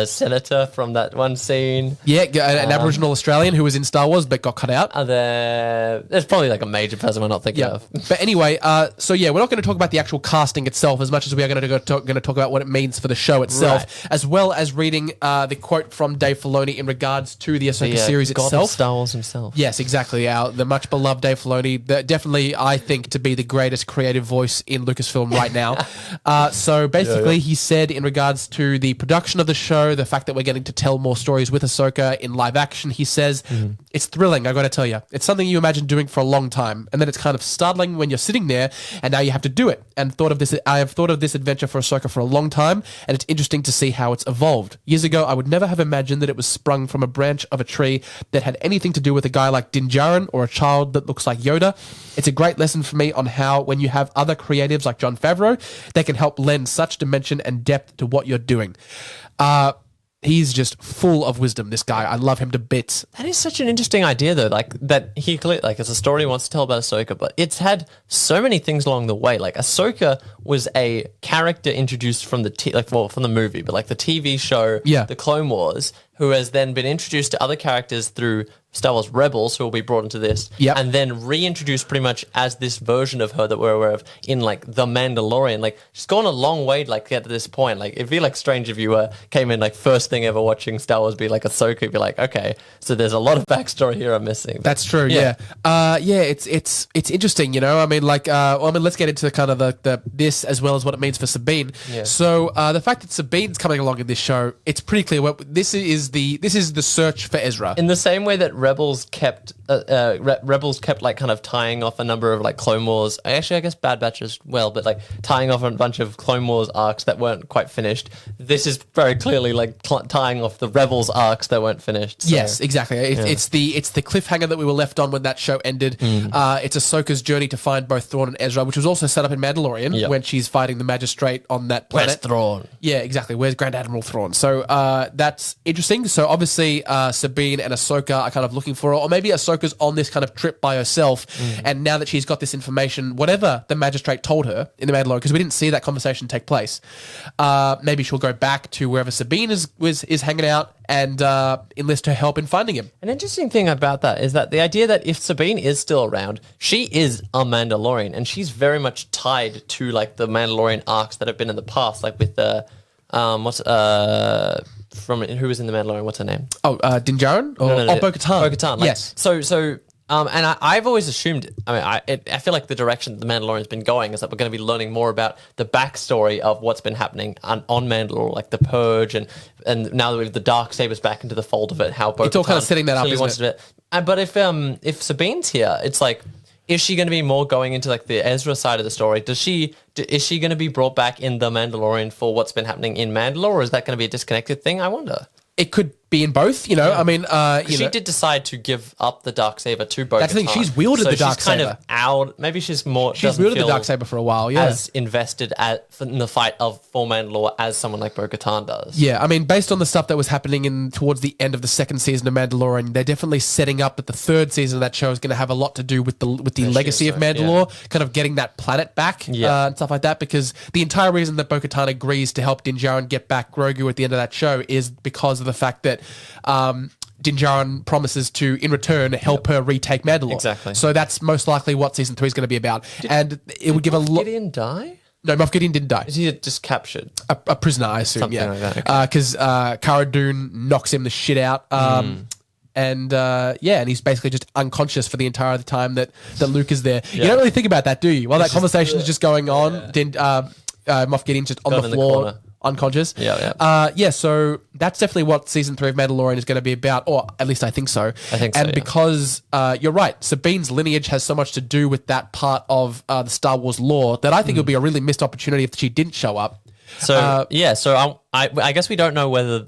senator from that one scene. Yeah, an Aboriginal Australian who was in Star Wars but got cut out. There's probably like a major person we're not thinking of. But anyway, we're not going to talk about the actual casting itself as much as we are going to talk about what it means for the show itself, as well as reading the quote from Dave Filoni in regards to the Ahsoka series God itself. Of Star Wars himself. Yes, exactly. The much beloved Dave Filoni, definitely I think to be the greatest creative voice in Lucasfilm right now. So basically, he said in regards to the production of the show, the fact that we're getting to tell more stories with Ahsoka in live action, he says, it's thrilling, I got to tell you. It's something you imagine doing for a long time, and then it's kind of startling when you're sitting there, and now you have to do it. And I have thought of this adventure for Ahsoka for a long time, and it's interesting to see how it's evolved. Years ago, I would never have imagined that it was sprung from a branch of a tree that had anything to do with a guy like Din Djarin or a child that looks like Yoda. It's a great lesson for me on how, when you have other creatives like Jon Favreau, they can help lend such dimension and depth to what you're doing. He's just full of wisdom, this guy. I love him to bits. That is such an interesting idea, though. Like that he like it's a story he wants to tell about Ahsoka, but it's had so many things along the way. Like Ahsoka was a character introduced from from the movie, but like the TV show, Yeah. The Clone Wars, who has then been introduced to other characters through Star Wars Rebels, who will be brought into this, and then reintroduced pretty much as this version of her that we're aware of in like The Mandalorian. Like she's gone a long way to like get to this point. Like it'd be like strange if you came in like first thing ever watching Star Wars, be like Ahsoka, you'd be like, okay, so there's a lot of backstory here I'm missing. That's true. Yeah. It's interesting. You know, I mean, like, let's get into kind of the this as well as what it means for Sabine. Yeah. So the fact that Sabine's coming along in this show, it's pretty clear. This is the search for Ezra. In the same way that Rebels kept like kind of tying off a number of like Clone Wars. Actually, I guess Bad Batch as well, but like tying off a bunch of Clone Wars arcs that weren't quite finished. This is very clearly like tying off the Rebels arcs that weren't finished. So. Yes, exactly. It's the cliffhanger that we were left on when that show ended. It's Ahsoka's journey to find both Thrawn and Ezra, which was also set up in Mandalorian when she's fighting the Magistrate on that planet. Where's Thrawn? Yeah, exactly. Where's Grand Admiral Thrawn? So that's interesting. So obviously Sabine and Ahsoka are kind of looking for her, or maybe Ahsoka's on this kind of trip by herself, and now that she's got this information, whatever the Magistrate told her in the Mandalorian, because we didn't see that conversation take place, maybe she'll go back to wherever Sabine is hanging out and enlist her help in finding him. An interesting thing about that is that the idea that if Sabine is still around, she is a Mandalorian, and she's very much tied to like the Mandalorian arcs that have been in the past, like with the from who was in the Mandalorian? What's her name? Din Djarin? Bo-Katan. Bo-Katan. Like, yes. So and I've always assumed. I mean, I feel like the direction the Mandalorian's been going is that we're going to be learning more about the backstory of what's been happening on Mandalore, like the Purge, and now that we have the Darksabers back into the fold of it, how Bo-Katan it's all kind of setting that up, isn't it? But if Sabine's here, it's like, is she going to be more going into like the Ezra side of the story? Is she going to be brought back in The Mandalorian for what's been happening in Mandalore, or is that going to be a disconnected thing? I wonder. It could be in both, you know. I mean, she did decide to give up the Darksaber to Bo-Katan. That's the thing. She's wielded the Darksaber. She's kind of out. Maybe she's more. She's wielded the Darksaber for a while. Yeah, as invested in the fight for Mandalore as someone like Bo-Katan does. Yeah, I mean, based on the stuff that was happening towards the end of the second season of Mandalorian, they're definitely setting up that the third season of that show is going to have a lot to do with the legacy of Mandalore, kind of getting that planet back and stuff like that. Because the entire reason that Bo-Katan agrees to help Din Djarin get back Grogu at the end of that show is because of the fact that Din Djarin promises to, in return, help her retake Mandalore. Exactly. So that's most likely what season 3 is going to be about. And it would give a lot. Did Gideon die? No, Moff Gideon didn't die. Is he just captured? A prisoner, I assume. Something like that. Because Cara Dune knocks him the shit out. And he's basically just unconscious for the entire time that Luke is there. You don't really think about that, do you? While that conversation is just going on, Moff Gideon's just on the floor. Unconscious. So that's definitely what season 3 of Mandalorian is going to be about, or at least I think so. And because you're right, Sabine's lineage has so much to do with that part of the Star Wars lore that I think it would be a really missed opportunity if she didn't show up. So I guess we don't know whether.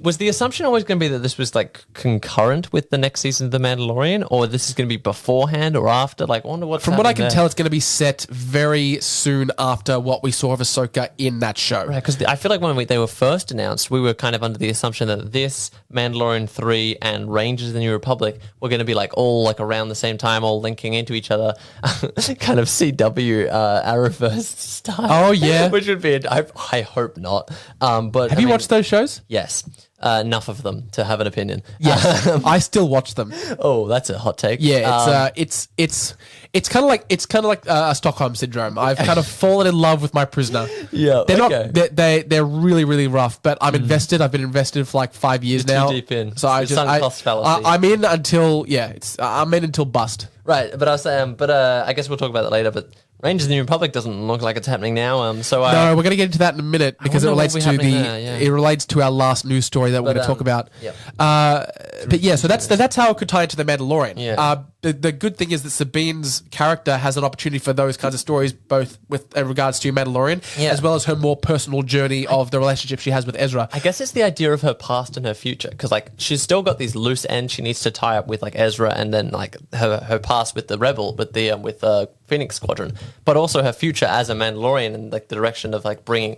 Was the assumption always going to be that this was like concurrent with the next season of The Mandalorian, or this is going to be beforehand or after? Like, I wonder what's From what I can tell, it's going to be set very soon after what we saw of Ahsoka in that show. Right, because I feel like when they were first announced, we were kind of under the assumption that this, Mandalorian 3 and Rangers of the New Republic were going to be like all like around the same time, all linking into each other, kind of CW Arrowverse style. Oh yeah, which would be. I hope not. But have you watched those shows? Yes. Enough of them to have an opinion. Yes, I still watch them. Oh, that's a hot take. Yeah, it's kind of like a Stockholm syndrome. I've kind of fallen in love with my prisoner. Yeah, they're really really rough, but I'm invested. I've been invested for like 5 years now. Too deep in. So I'm in until I'm in until bust. Right, but I guess we'll talk about that later. But Rangers of the New Republic doesn't look like it's happening now. No, we're going to get into that in a minute because it relates to it relates to our last news story that we're going to talk about. Yep. But yeah, so that's how it could tie into The Mandalorian. Yeah. The good thing is that Sabine's character has an opportunity for those kinds of stories, both with regards to Mandalorian, as well as her more personal journey of the relationship she has with Ezra. I guess it's the idea of her past and her future, because like she's still got these loose ends she needs to tie up with like Ezra, and then like her past with the Rebel, with Phoenix Squadron, but also her future as a Mandalorian and like the direction of like bring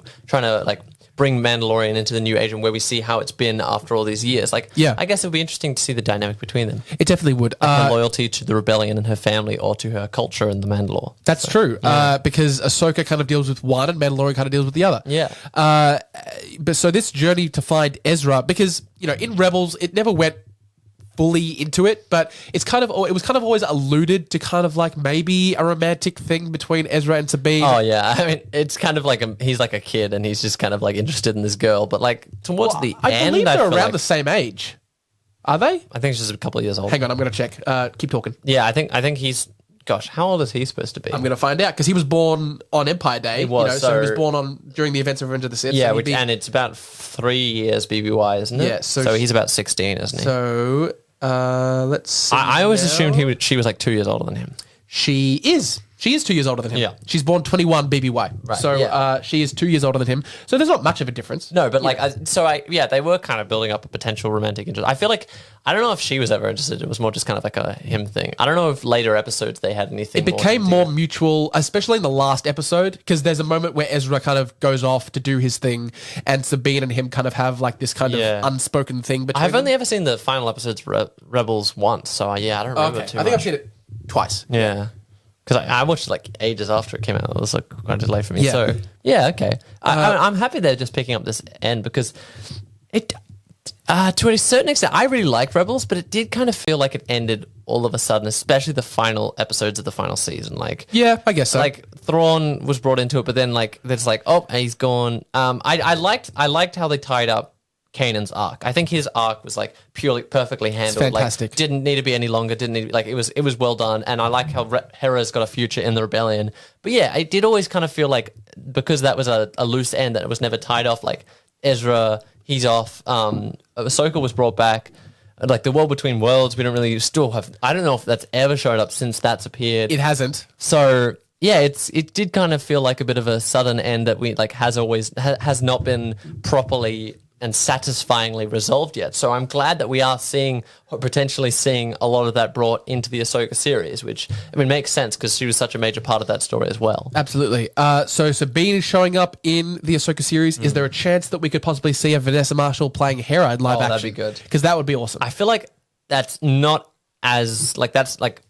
Mandalorian into the new age and where we see how it's been after all these years. Like, I guess it would be interesting to see the dynamic between them. It definitely would. Like her loyalty to the rebellion and her family or to her culture in the Mandalore. That's true, because Ahsoka kind of deals with one and Mandalorian kind of deals with the other. Yeah. But so this journey to find Ezra, because, you know, in Rebels, it never went fully into it, but it was kind of always alluded to kind of like maybe a romantic thing between Ezra and Sabine. Oh yeah, I mean it's kind of like he's like a kid and he's just kind of like interested in this girl, but like towards the I end, believe they're feel around like, the same age. Are they? I think she's just a couple of years old. Hang on, I'm going to check. Keep talking. Yeah, I think he's. Gosh, how old is he supposed to be? I'm going to find out because he was born on Empire Day. He was, so he was born during the events of Revenge of the Sith. Yeah, so and it's about 3 years BBY, isn't it? Yeah, so he's about 16, isn't he? So let's see. I always assumed she was like 2 years older than him. She is 2 years older than him. Yeah. She's born 21 BBY. Right, So yeah. she is 2 years older than him. So there's not much of a difference. No, but they were kind of building up a potential romantic interest. I feel like, I don't know if she was ever interested. It was more just kind of like a him thing. I don't know if later episodes they had anything. It became more mutual, especially in the last episode, because there's a moment where Ezra kind of goes off to do his thing, and Sabine and him kind of have like this kind of unspoken thing between I've them. only ever seen the final episodes of Rebels once, so I don't remember too much. I think I've seen it twice. Yeah. Because I watched it like ages after it came out. It was like quite a delay for me. Yeah. So, yeah, okay. I'm happy they're just picking up this end because it, to a certain extent, I really like Rebels, but it did kind of feel like it ended all of a sudden, especially the final episodes of the final season. Like, yeah, I guess so. Like Thrawn was brought into it, but then like it's like, oh, he's gone. I liked how they tied up Kanan's arc. I think his arc was like purely perfectly handled. It's fantastic. Like, didn't need to be any longer. Didn't need to be, like it was well done. And I like how Hera's got a future in the rebellion. But yeah, it did always kind of feel like because that was a loose end that it was never tied off. Like Ezra, he's off. Ahsoka was brought back. Like the World Between Worlds, we don't really still have. I don't know if that's ever showed up since that's appeared. It hasn't. So yeah, it did kind of feel like a bit of a sudden end that we like has not been properly and satisfyingly resolved yet. So I'm glad that we are potentially seeing a lot of that brought into the Ahsoka series, which, I mean, makes sense because she was such a major part of that story as well. Absolutely. So Sabine is showing up in the Ahsoka series. Is there a chance that we could possibly see a Vanessa Marshall playing Hera in live action? That'd be good. Because that would be awesome. I feel like that's not as, like, that's like,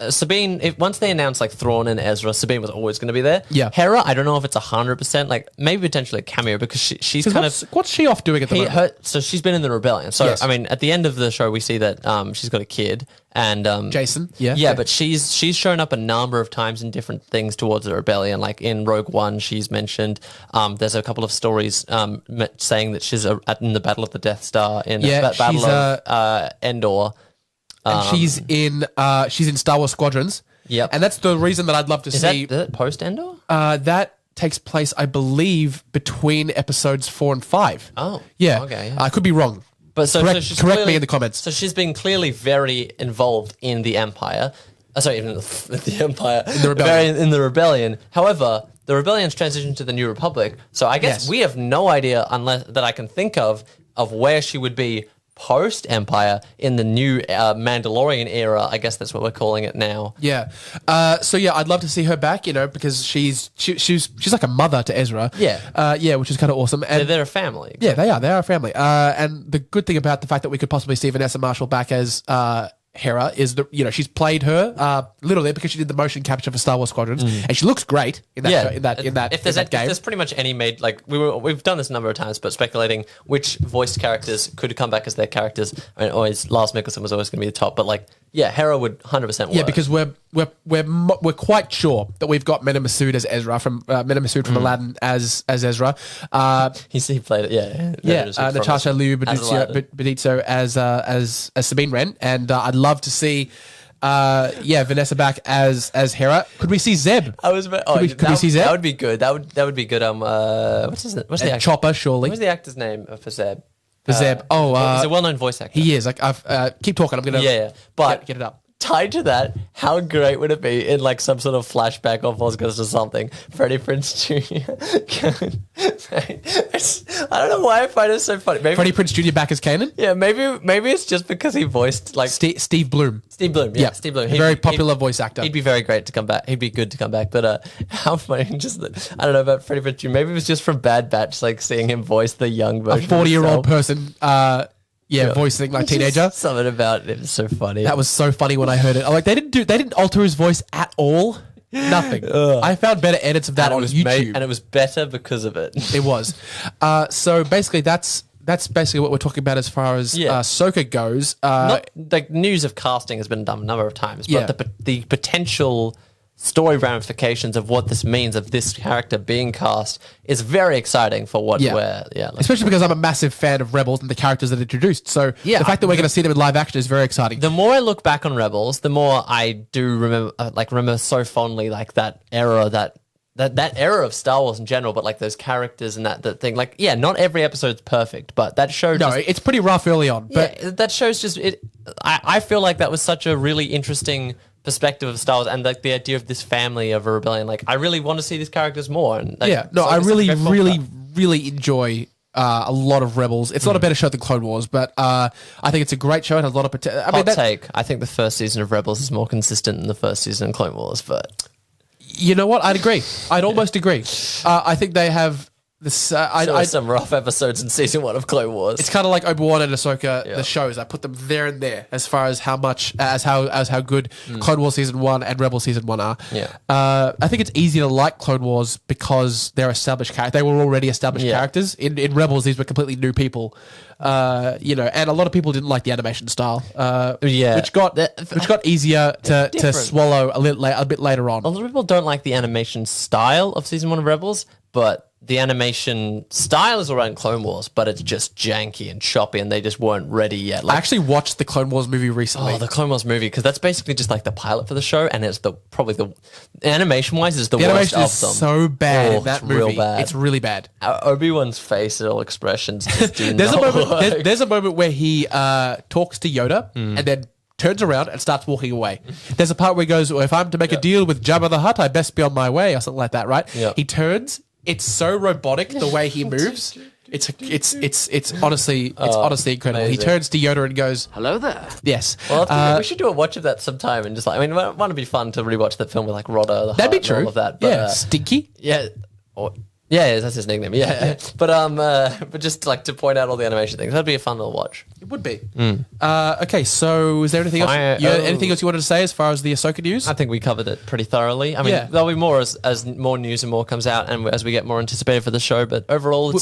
Sabine, once they announced like Thrawn and Ezra, Sabine was always going to be there. Yeah. Hera, I don't know if it's 100%, like maybe potentially a cameo because she's kind of... What's she off doing at the moment? So she's been in the rebellion. So, Yes. I mean, at the end of the show, we see that she's got a kid and... Jason, yeah. Yeah, but she's shown up a number of times in different things towards the rebellion. Like in Rogue One, she's mentioned. There's a couple of stories saying that she's in the Battle of the Death Star, in Battle of Endor. And she's in Star Wars Squadrons. Yep. And that's the reason that I'd love to see. Is that post Endor? That takes place, I believe, between episodes 4 and 5. Oh, yeah. okay. I could be wrong. But correct me in the comments. So she's been clearly very involved in the Empire. Sorry, even the Empire. In the rebellion. In the rebellion. However, the rebellion's transitioned to the New Republic. So I guess we have no idea, unless that I can think of where she would be post-Empire in the new Mandalorian era. I guess that's what we're calling it now. Yeah. So yeah, I'd love to see her back, because she's like a mother to Ezra. Yeah. Yeah, which is kind of awesome. And They're a family. yeah, they are. They are a family. And the good thing about the fact that we could possibly see Vanessa Marshall back as Hera is that she's played her literally because she did the motion capture for Star Wars Squadrons, and she looks great in that show, in that if there's game. If there's pretty much any made, like we've done this a number of times, but speculating which voiced characters could come back as their characters. I mean, always Lars Mikkelsen was always going to be the top, but like Hera would 100% work. Yeah, because we're quite sure that we've got Mena Massoud as Ezra from Aladdin as Ezra. He played it. Natasha Liu Bedizo as Sabine Wren, and I'd love to see Vanessa back as Hera. Could we see Zeb? Could we see Zeb? That would be good. That would be good. What's the actor? Chopper, surely. What's the actor's name for Zeb? Zeb. He's a well-known voice actor. He is. Like, keep talking. I'm gonna But get it up. Tied to that, how great would it be in like some sort of flashback or Force Ghost or something? Freddie Prinze Jr. I don't know why I find it so funny. Maybe Freddie Prinze Jr. back as Kanan? Yeah, maybe it's just because he voiced like Steve Bloom. Steve Bloom, yeah, Steve Bloom. Very popular voice actor. He'd be very great to come back. He'd be good to come back. But how funny! Just I don't know about Freddie Prinze Jr. Maybe it was just from Bad Batch, like seeing him voice the young version. A 40-year-old person voicing like teenager. Something about it was so funny. That was so funny when I heard it. I'm like, they didn't alter his voice at all. Nothing. I found better edits of that on YouTube, and it was better because of it. It was. So basically, that's basically what we're talking about as far as Ahsoka goes. Not, like, news of casting has been done a number of times, but the potential story ramifications of what this means of this character being cast is very exciting for what we're especially because I'm a massive fan of Rebels and the characters that are introduced. So the fact that we're going to see them in live action is very exciting. The more I look back on Rebels, the more I do remember so fondly like that era that era of Star Wars in general, but like those characters and that thing. Like, not every episode's perfect, but that show it's pretty rough early on. But that show's just it. I feel like that was such a really interesting perspective of Star Wars and like the idea of this family of a rebellion. Like, I really want to see these characters more. And I really enjoy a lot of Rebels. It's not a better show than Clone Wars, but I think it's a great show. It has a lot of potential. I think the first season of Rebels is more consistent than the first season of Clone Wars, but you know what? I'd agree. I'd almost agree. I think they have this. Some rough episodes in season 1 of Clone Wars. It's kind of like Obi-Wan and Ahsoka, the shows. I put them there and there as far as how good Clone Wars season 1 and Rebel season 1 are. I think it's easy to like Clone Wars because they're established characters. They were already established characters. In Rebels, these were completely new people. And a lot of people didn't like the animation style. Which got easier to swallow a bit later on. A lot of people don't like the animation style of season 1 of Rebels, but the animation style is around Clone Wars, but it's just janky and choppy, and they just weren't ready yet. I actually watched the Clone Wars movie recently. Oh, the Clone Wars movie, because that's basically just like the pilot for the show, and it's probably the animation-wise is the worst animation of is them. so bad in that movie. Real bad. It's really bad. Obi-Wan's facial expressions just do there's not work. There's a moment where he talks to Yoda and then turns around and starts walking away. There's a part where he goes, well, if I'm to make a deal with Jabba the Hutt, I best be on my way, or something like that, right? Yeah. He turns. It's so robotic the way he moves. It's honestly incredible. Amazing. He turns to Yoda and goes, "Hello there." Yes. Well, we should do a watch of that sometime and just like, I mean, it would be fun to rewatch that film with like Rodder. That'd be true. All of that. But, Stinky. Yeah. Yeah, that's his nickname. Yeah, but just like to point out all the animation things, that'd be a fun little watch. It would be. Okay, so is there anything else? Anything else you wanted to say as far as the Ahsoka news? I think we covered it pretty thoroughly. I mean, there'll be more as more news and more comes out, and as we get more anticipated for the show. But overall,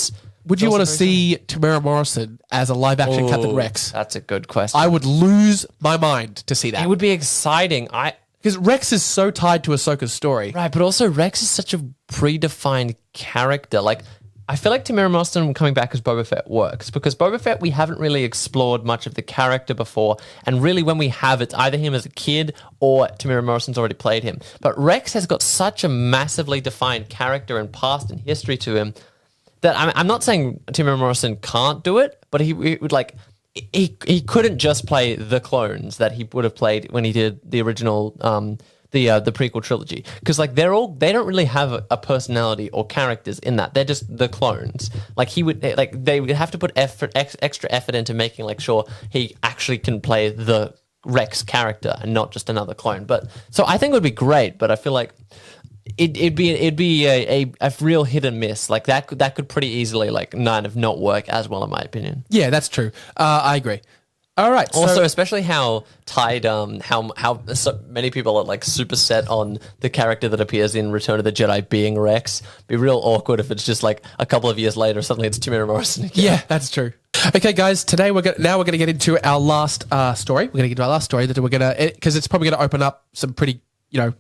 would you want to see Tamara Morrison as a live action Captain Rex? That's a good question. I would lose my mind to see that. It would be exciting. Because Rex is so tied to Ahsoka's story. Right, but also Rex is such a predefined character. Like, I feel like Tamara Morrison coming back as Boba Fett works, because Boba Fett, we haven't really explored much of the character before, and really when we have, it's either him as a kid or Tamara Morrison's already played him. But Rex has got such a massively defined character and past and history to him that I'm not saying Tamara Morrison can't do it, but he would like... He couldn't just play the clones that he would have played when he did the original the prequel trilogy, because like they don't really have a personality or characters in that. They're just the clones. Like they would have to put extra effort into making like sure he actually can play the Rex character and not just another clone. But so I think it would be great, but I feel like it'd be a real hit and miss. Like that could pretty easily like not work as well, in my opinion. Yeah, that's true. I agree. All right. Also, especially how tied, how so many people are like super set on the character that appears in Return of the Jedi being Rex. Be real awkward if it's just like a couple of years later suddenly it's Tamara Morrison again. Yeah, that's true. Okay, guys. Today we're going to get into our last story. We're going to get into our last story that we're going to, because it's probably going to open up some pretty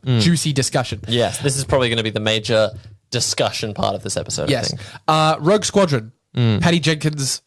juicy discussion. Yes, this is probably going to be the major discussion part of this episode. Yes. I think. Rogue Squadron, Patty Jenkins'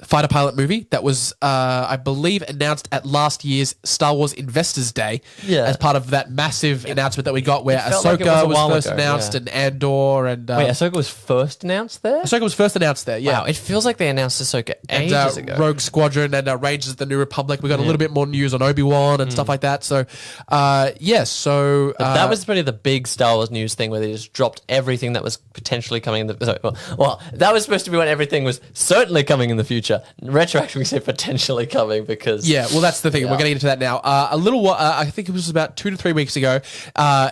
fighter pilot movie that was, I believe, announced at last year's Star Wars Investors Day as part of that massive announcement that we got where Ahsoka was first announced and Andor and... Wait, Ahsoka was first announced there? Ahsoka was first announced there, yeah. Wow, it feels like they announced Ahsoka ages ago. Rogue Squadron and Rangers of the New Republic. We got a little bit more news on Obi-Wan and stuff like that. So, so... that was probably the big Star Wars news thing where they just dropped everything that was potentially coming in the... Well, that was supposed to be when everything was certainly coming in the future. Retroactively, we say potentially coming because... Yeah, well, that's the thing. We're getting into that now. I think it was about 2 to 3 weeks ago,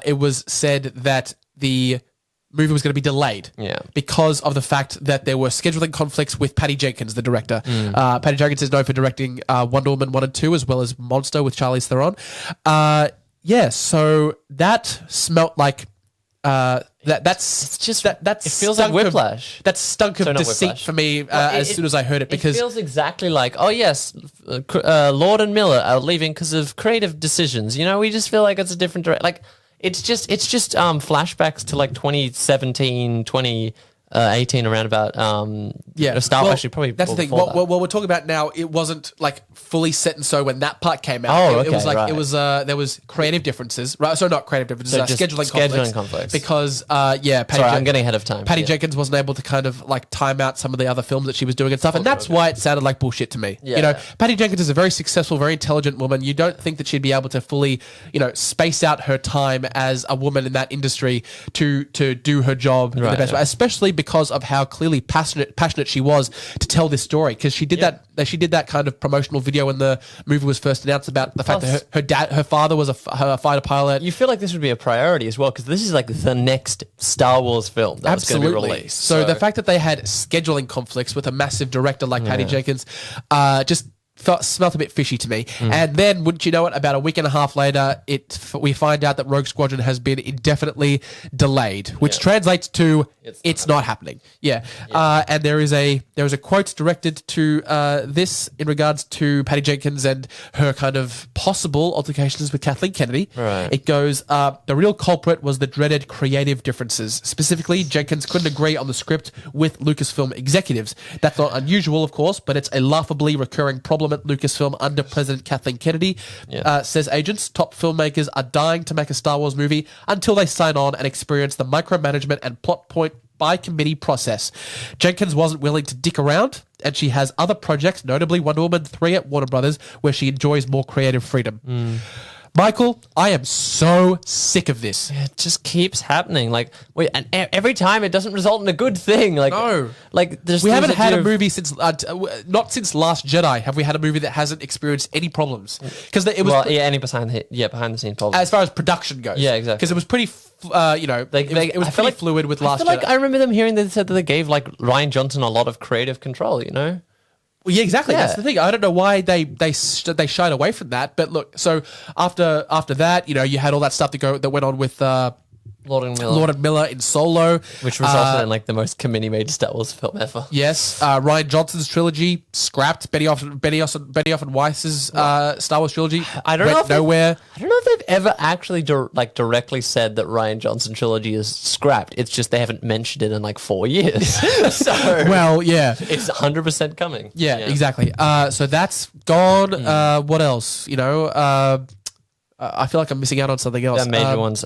it was said that the movie was going to be delayed. Yeah. Because of the fact that there were scheduling conflicts with Patty Jenkins, the director. Patty Jenkins is known for directing Wonder Woman 1 and 2, as well as Monster with Charlize Theron. So that smelt like it feels like whiplash. That stunk of deceit whiplash. for me as soon as I heard it, because it feels exactly like, oh yes, Lord and Miller are leaving because of creative decisions. You know, we just feel like it's a different direction. Like it's just flashbacks to like 2017, 2018, around about Star Wars. Actually, probably that's the thing. What we're talking about now, it wasn't like fully set in stone when that part came out. Oh, it was like right. it was there was creative differences, right? So not creative differences, just scheduling conflicts. Because I'm getting ahead of time. Patty Jenkins wasn't able to kind of like time out some of the other films that she was doing and stuff, and that's why it sounded like bullshit to me. Yeah. You know, Patty Jenkins is a very successful, very intelligent woman. You don't think that she'd be able to fully, space out her time as a woman in that industry to do her job in the best way, especially because of how clearly passionate she was to tell this story, because she did that kind of promotional video when the movie was first announced about the fact that her father was a fighter pilot. You feel like this would be a priority as well, because this is like the next Star Wars film that was going to be released. So the fact that they had scheduling conflicts with a massive director like Patty Jenkins just smelt a bit fishy to me. And then, wouldn't you know it, about a week and a half later, we find out that Rogue Squadron has been indefinitely delayed, which translates to it's not happening. And there is a quote directed to this in regards to Patty Jenkins and her kind of possible altercations with Kathleen Kennedy. Right. It goes, the real culprit was the dreaded creative differences. Specifically, Jenkins couldn't agree on the script with Lucasfilm executives. That's not unusual, of course, but it's a laughably recurring problem at Lucasfilm under President Kathleen Kennedy. Says agents, top filmmakers are dying to make a Star Wars movie until they sign on and experience the micromanagement and plot point by committee process. Jenkins wasn't willing to dick around, and she has other projects, notably Wonder Woman 3 at Warner Brothers, where she enjoys more creative freedom. Michael, I am so sick of this. It just keeps happening. Like, and every time it doesn't result in a good thing. Like, no. Like, we haven't had a movie since, not since Last Jedi, have we had a movie that hasn't experienced any problems? Because it was any behind the scene problems as far as production goes. Yeah, exactly. Because it was pretty. It was pretty fluid with Last Jedi. I remember them hearing that said that they gave like Ryan Johnson a lot of creative control. You know. Well, yeah, exactly. That's the thing. I don't know why they shied away from that. But look, so after that, you had all that stuff that went on with Lord and Miller in Solo, which resulted in like the most committee-made Star Wars film ever. Yes, Ryan Johnson's trilogy scrapped. Benioff and Weiss's Star Wars trilogy. I don't know if they've ever actually directly said that Ryan Johnson trilogy is scrapped. It's just they haven't mentioned it in like 4 years. So well, yeah, it's 100% coming. Yeah, exactly. So that's gone. What else? I feel like I'm missing out on something else. The major ones.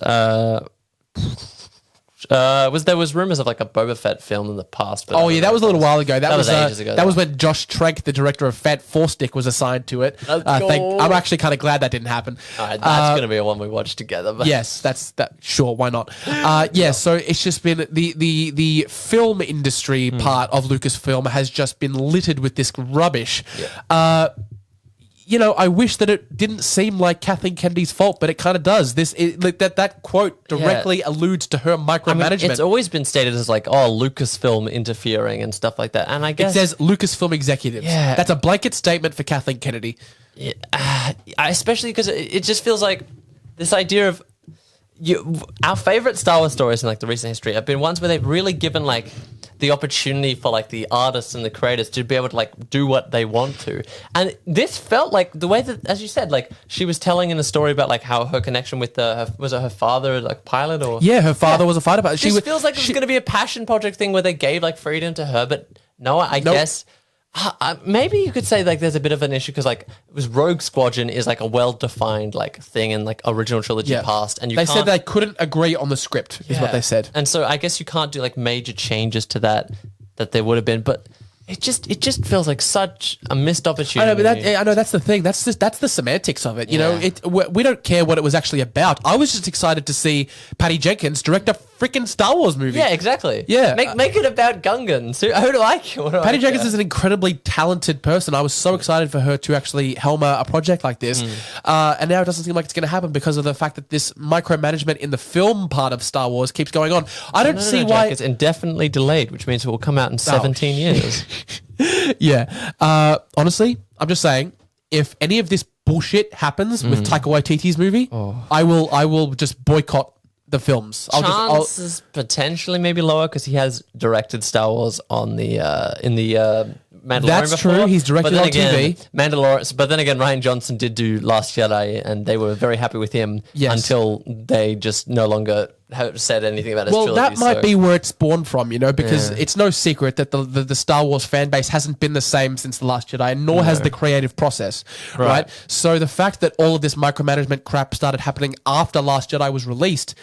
There was rumors of like a Boba Fett film in the past. But that was a little while ago. That was ages ago. That was when Josh Trank, the director of Fat Forstick, was assigned to it. I'm actually kind of glad that didn't happen. That's going to be a one we watch together. But. Yes, that's that. Sure, why not? So it's just been the film industry part of Lucasfilm has just been littered with this rubbish. Yeah. I wish that it didn't seem like Kathleen Kennedy's fault, but it kind of does. That quote directly alludes to her micromanagement. It's always been stated as like, Lucasfilm interfering and stuff like that. And I guess it says Lucasfilm executives. Yeah. That's a blanket statement for Kathleen Kennedy. Yeah, especially because it just feels like this idea of our favorite Star Wars stories in like the recent history have been ones where they've really given like the opportunity for like the artists and the creators to be able to like do what they want to. And this felt like the way that, as you said, like she was telling in a story about like how her connection with was it her father, like pilot or? Yeah, her father was a fighter pilot. This feels like it was going to be a passion project thing where they gave like freedom to her, but no, I guess. Maybe you could say like there's a bit of an issue because like it was Rogue Squadron is like a well-defined like thing in like original trilogy past, and they said they couldn't agree on the script is what they said, and so I guess you can't do like major changes to that there would have been, but it just feels like such a missed opportunity. I know that's the thing. That's the semantics of it. You know, we don't care what it was actually about. I was just excited to see Patty Jenkins direct a freaking Star Wars movie. Yeah, exactly. Yeah. Make it about Gungans. Who do I care? Patty Jenkins is an incredibly talented person. I was so excited for her to actually helm a project like this. And now it doesn't seem like it's going to happen because of the fact that this micromanagement in the film part of Star Wars keeps going on. I don't see why... Jack, it's indefinitely delayed, which means it will come out in 17 years. Yeah. Honestly, I'm just saying, if any of this bullshit happens with Taika Waititi's movie, I will just boycott the films. Chances potentially maybe lower because he has directed Star Wars on the in the Mandalorian. That's before. true. He's directed on TV. Mandalorian, but then again, Ryan Johnson did do Last Jedi, and they were very happy with him until they just no longer said anything about his trilogy. That might be where it's spawned from, because it's no secret that the Star Wars fan base hasn't been the same since The Last Jedi, nor has the creative process, right? So the fact that all of this micromanagement crap started happening after Last Jedi was released,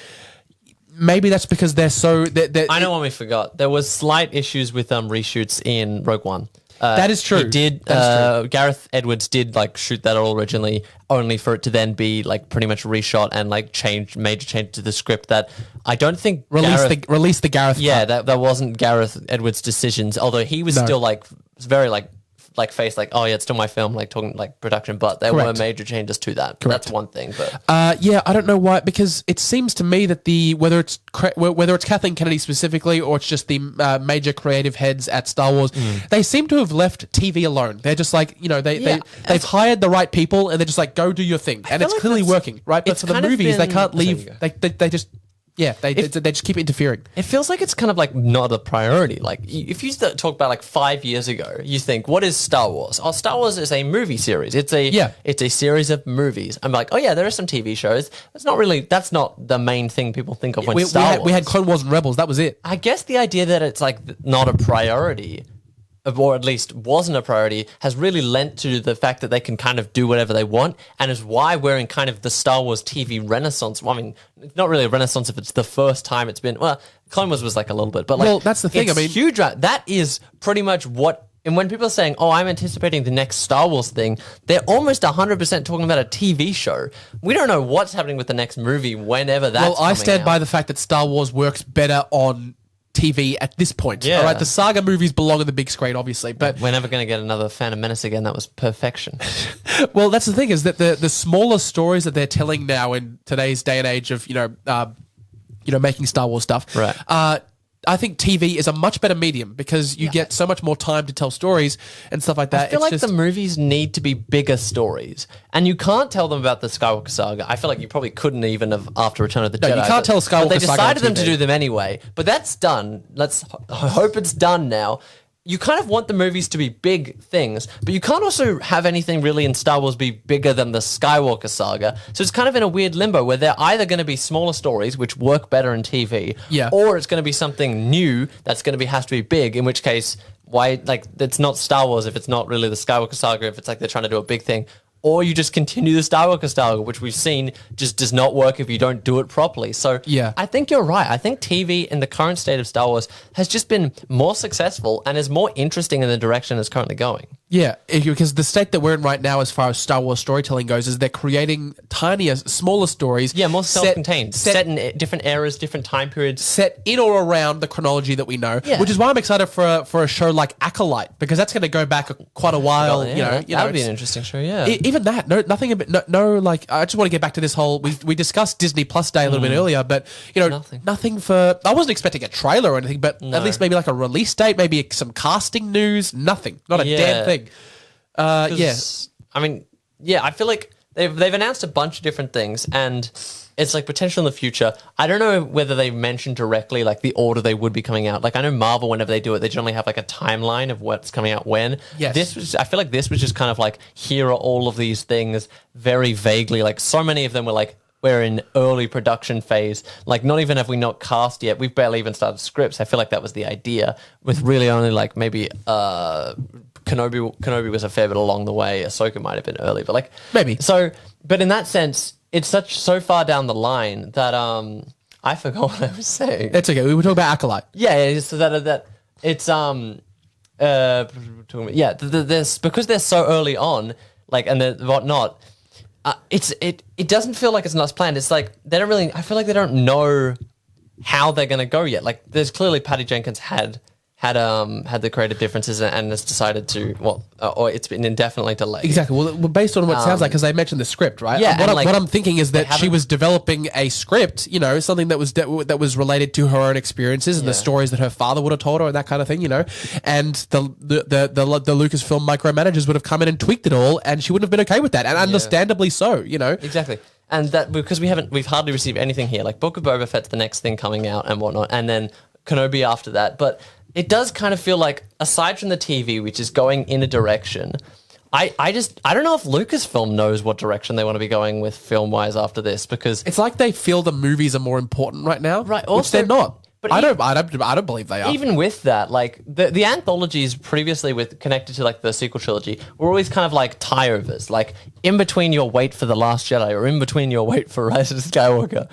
maybe that's because they're so... I know one we forgot. There was slight issues with reshoots in Rogue One. That is true. He did. Gareth Edwards did shoot that all originally, only for it to then be pretty much reshot and major change to the script that I don't think release the Gareth. Yeah, that wasn't Gareth Edwards' decisions. Although he was still very face oh yeah, it's still my film, talking production, but there were major changes to that. That's one thing. But I don't know why, because it seems to me that whether it's Kathleen Kennedy specifically or it's just the major creative heads at Star Wars, they seem to have left TV alone. They're just they've hired the right people and they're just go do your thing, and it's clearly working, right? But for the movies, they can't leave. They just. Yeah, they just keep interfering. It feels like it's kind of not a priority. If you talk about 5 years ago, you think, what is Star Wars? Oh, Star Wars is a movie series. It's a series of movies. I'm oh yeah, there are some TV shows. That's not the main thing people think of when Star Wars. We had Clone Wars and Rebels. That was it. I guess the idea that it's not a priority, or at least wasn't a priority, has really lent to the fact that they can kind of do whatever they want, and is why we're in kind of the Star Wars TV renaissance. Well, I mean, it's not really a renaissance if it's the first time it's been. Well, Clone Wars was a little bit, but that's the thing. It's huge. That is pretty much what. And when people are saying, "Oh, I'm anticipating the next Star Wars thing," they're almost 100% talking about a TV show. We don't know what's happening with the next movie whenever that's. Well, I stand by the fact that Star Wars works better on TV at this point. Yeah. All right, the saga movies belong on the big screen, obviously, but we're never going to get another Phantom Menace again. That was perfection. Well, that's the thing, is that the smaller stories that they're telling now in today's day and age of making Star Wars stuff, right? I think TV is a much better medium because you get so much more time to tell stories and stuff like that. I feel the movies need to be bigger stories, and you can't tell them about the Skywalker saga. I feel like you probably couldn't even have after Return of the Jedi. You can't tell Skywalker saga. But they decided them to do them anyway. But that's done. Let's hope it's done now. You kind of want the movies to be big things, but you can't also have anything really in Star Wars be bigger than the Skywalker saga. So it's kind of in a weird limbo where they're either going to be smaller stories, which work better in TV, or it's going to be something new that's going to has to be big, in which case, why, it's not Star Wars if it's not really the Skywalker saga, if it's they're trying to do a big thing. Or you just continue the Skywalker saga, which we've seen just does not work if you don't do it properly. So I think you're right. I think TV in the current state of Star Wars has just been more successful and is more interesting in the direction it's currently going. Yeah, because the state that we're in right now as far as Star Wars storytelling goes is they're creating tinier, smaller stories. Yeah, more self-contained. Set in different eras, different time periods. Set in or around the chronology that we know, which is why I'm excited for a show like Acolyte, because that's going to go back quite a while. That would be an interesting show, Even that, nothing. I just want to get back to this whole. We discussed Disney Plus Day a little bit earlier, but nothing for. I wasn't expecting a trailer or anything, but at least maybe a release date, maybe some casting news. Nothing, not a damn thing. Yes, I mean, I feel like they've announced a bunch of different things, and it's potential in the future. I don't know whether they mentioned directly the order they would be coming out. I know Marvel, whenever they do it, they generally have a timeline of what's coming out when. Yes. I feel like this was just kind of here are all of these things very vaguely. So many of them were we're in early production phase. Not even have we not cast yet. We've barely even started scripts. I feel like that was the idea, with really only maybe Kenobi was a fair bit along the way. Ahsoka might have been early, but maybe. So, but in that sense, it's so far down the line that I forgot what I was saying. It's okay. We were talking about Acolyte. Yeah. So that it's this because they're so early on, and whatnot. It doesn't feel like it's not planned. It's they don't really. I feel like they don't know how they're going to go yet. Like, there's clearly Patty Jenkins had the creative differences and has decided to, or it's been indefinitely delayed. Exactly. Well, based on what it sounds like, because they mentioned the script, right? Yeah. What I'm thinking is that she was developing a script, you know, something that was related to her own experiences and the stories that her father would have told her and that kind of thing, you know. And the Lucasfilm micromanagers would have come in and tweaked it all, and she wouldn't have been okay with that, and understandably so, you know. Exactly. And that because we've hardly received anything here. Like Book of Boba Fett's the next thing coming out and whatnot, and then Kenobi after that, but. It does kind of feel like, aside from the TV, which is going in a direction, I don't know if Lucasfilm knows what direction they want to be going with film-wise after this, because it's like they feel the movies are more important right now, right? Also, which they're not. But I don't believe they are. Even with that, like the anthologies previously connected to like the sequel trilogy were always kind of like tie-overs, like in between your wait for The Last Jedi or in between your wait for Rise of Skywalker,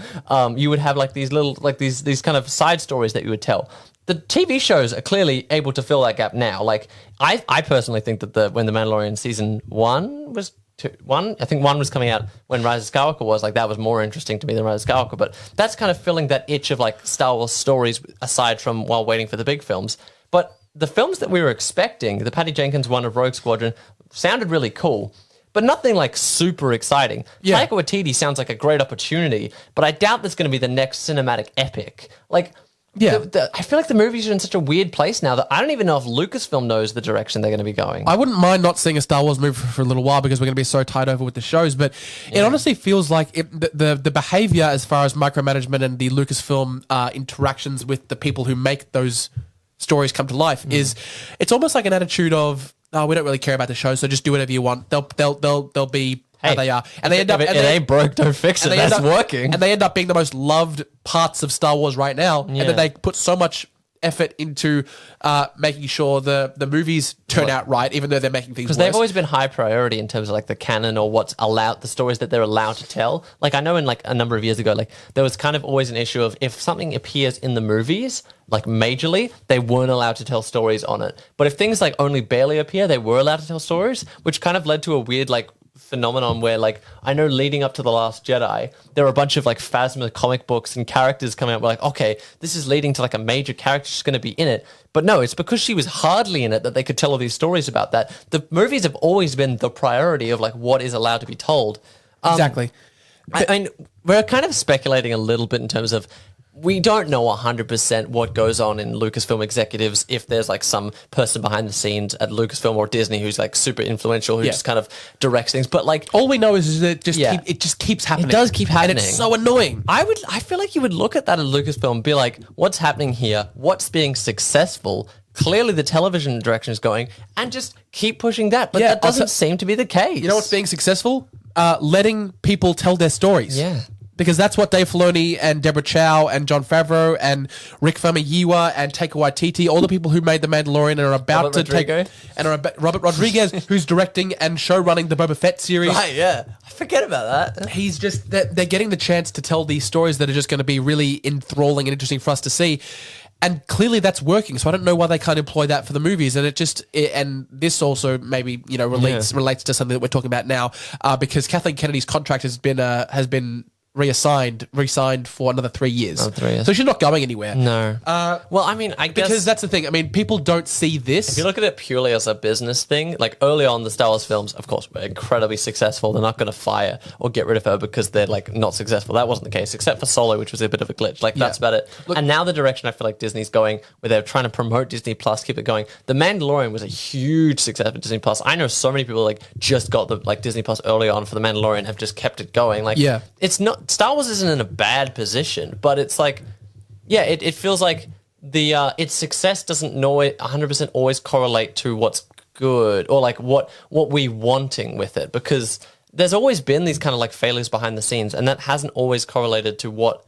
you would have like these little like these kind of side stories that you would tell. The TV shows are clearly able to fill that gap now. Like, I personally think that when The Mandalorian season 1 was... I think 1 was coming out when Rise of Skywalker was, like, that was more interesting to me than Rise of Skywalker, but that's kind of filling that itch of, like, Star Wars stories aside from while waiting for the big films. But the films that we were expecting, the Patty Jenkins one of Rogue Squadron, sounded really cool, but nothing, like, super exciting. Yeah. Taika Waititi sounds like a great opportunity, but I doubt that's going to be the next cinematic epic. Like... Yeah, I feel like the movies are in such a weird place now that I don't even know if Lucasfilm knows the direction they're going to be going. I wouldn't mind not seeing a Star Wars movie for a little while because we're going to be so tied over with the shows, but it honestly feels like the behavior as far as micromanagement and the Lucasfilm interactions with the people who make those stories come to life it's almost like an attitude of, oh, we don't really care about the show, so just do whatever you want. They'll be... How they are, and they end up. If it ain't broke, don't fix it. That's working, and they end up being the most loved parts of Star Wars right now. And then they put so much effort into making sure the movies turn out right, even though they're making things worse. Because they've always been high priority in terms of like the canon or what's allowed, the stories that they're allowed to tell. Like I know in like a number of years ago, like there was kind of always an issue of if something appears in the movies, like majorly, they weren't allowed to tell stories on it. But if things like only barely appear, they were allowed to tell stories, which kind of led to a weird like phenomenon where like I know leading up to The Last Jedi there were a bunch of like Phasma comic books and characters coming out, we're like, okay, this is leading to like a major character who's going to be in it, but no, it's because she was hardly in it that they could tell all these stories about that. The movies have always been the priority of like what is allowed to be told. Exactly. I mean, we're kind of speculating a little bit in terms of we don't know 100% what goes on in Lucasfilm executives, if there's like some person behind the scenes at Lucasfilm or Disney who's like super influential, who just kind of directs things. But like, all we know is that it just keeps happening. It does keep happening. And it's so annoying. I feel like you would look at that at Lucasfilm and be like, what's happening here? What's being successful? Clearly the television direction is going, and just keep pushing that. But that doesn't seem to be the case. You know what's being successful? Letting people tell their stories. Yeah. Because that's what Dave Filoni and Deborah Chow and Jon Favreau and Rick Famuyiwa and Taika Waititi, all the people who made The Mandalorian and are about Robert Rodriguez, who's directing and show running the Boba Fett series. Right, yeah. I forget about that. He's just, they're getting the chance to tell these stories that are just going to be really enthralling and interesting for us to see. And clearly that's working, so I don't know why they can't employ that for the movies. And and this also maybe relates to something that we're talking about now, because Kathleen Kennedy's contract has been re-signed for another 3 years. So she's not going anywhere. No. Well, I mean, I guess... Because that's the thing. I mean, people don't see this. If you look at it purely as a business thing, like early on, the Star Wars films, of course, were incredibly successful. They're not going to fire or get rid of her because they're like not successful. That wasn't the case, except for Solo, which was a bit of a glitch. Like, that's about it. Look, and now the direction I feel like Disney's going, where they're trying to promote Disney Plus, keep it going. The Mandalorian was a huge success for Disney Plus. I know so many people like just got the like Disney Plus early on for the Mandalorian, have just kept it going. Like, it's not... Star Wars isn't in a bad position, but it's like, it feels like the its success doesn't 100% always correlate to what's good or like what we wanting with it, because there's always been these kind of like failures behind the scenes, and that hasn't always correlated to what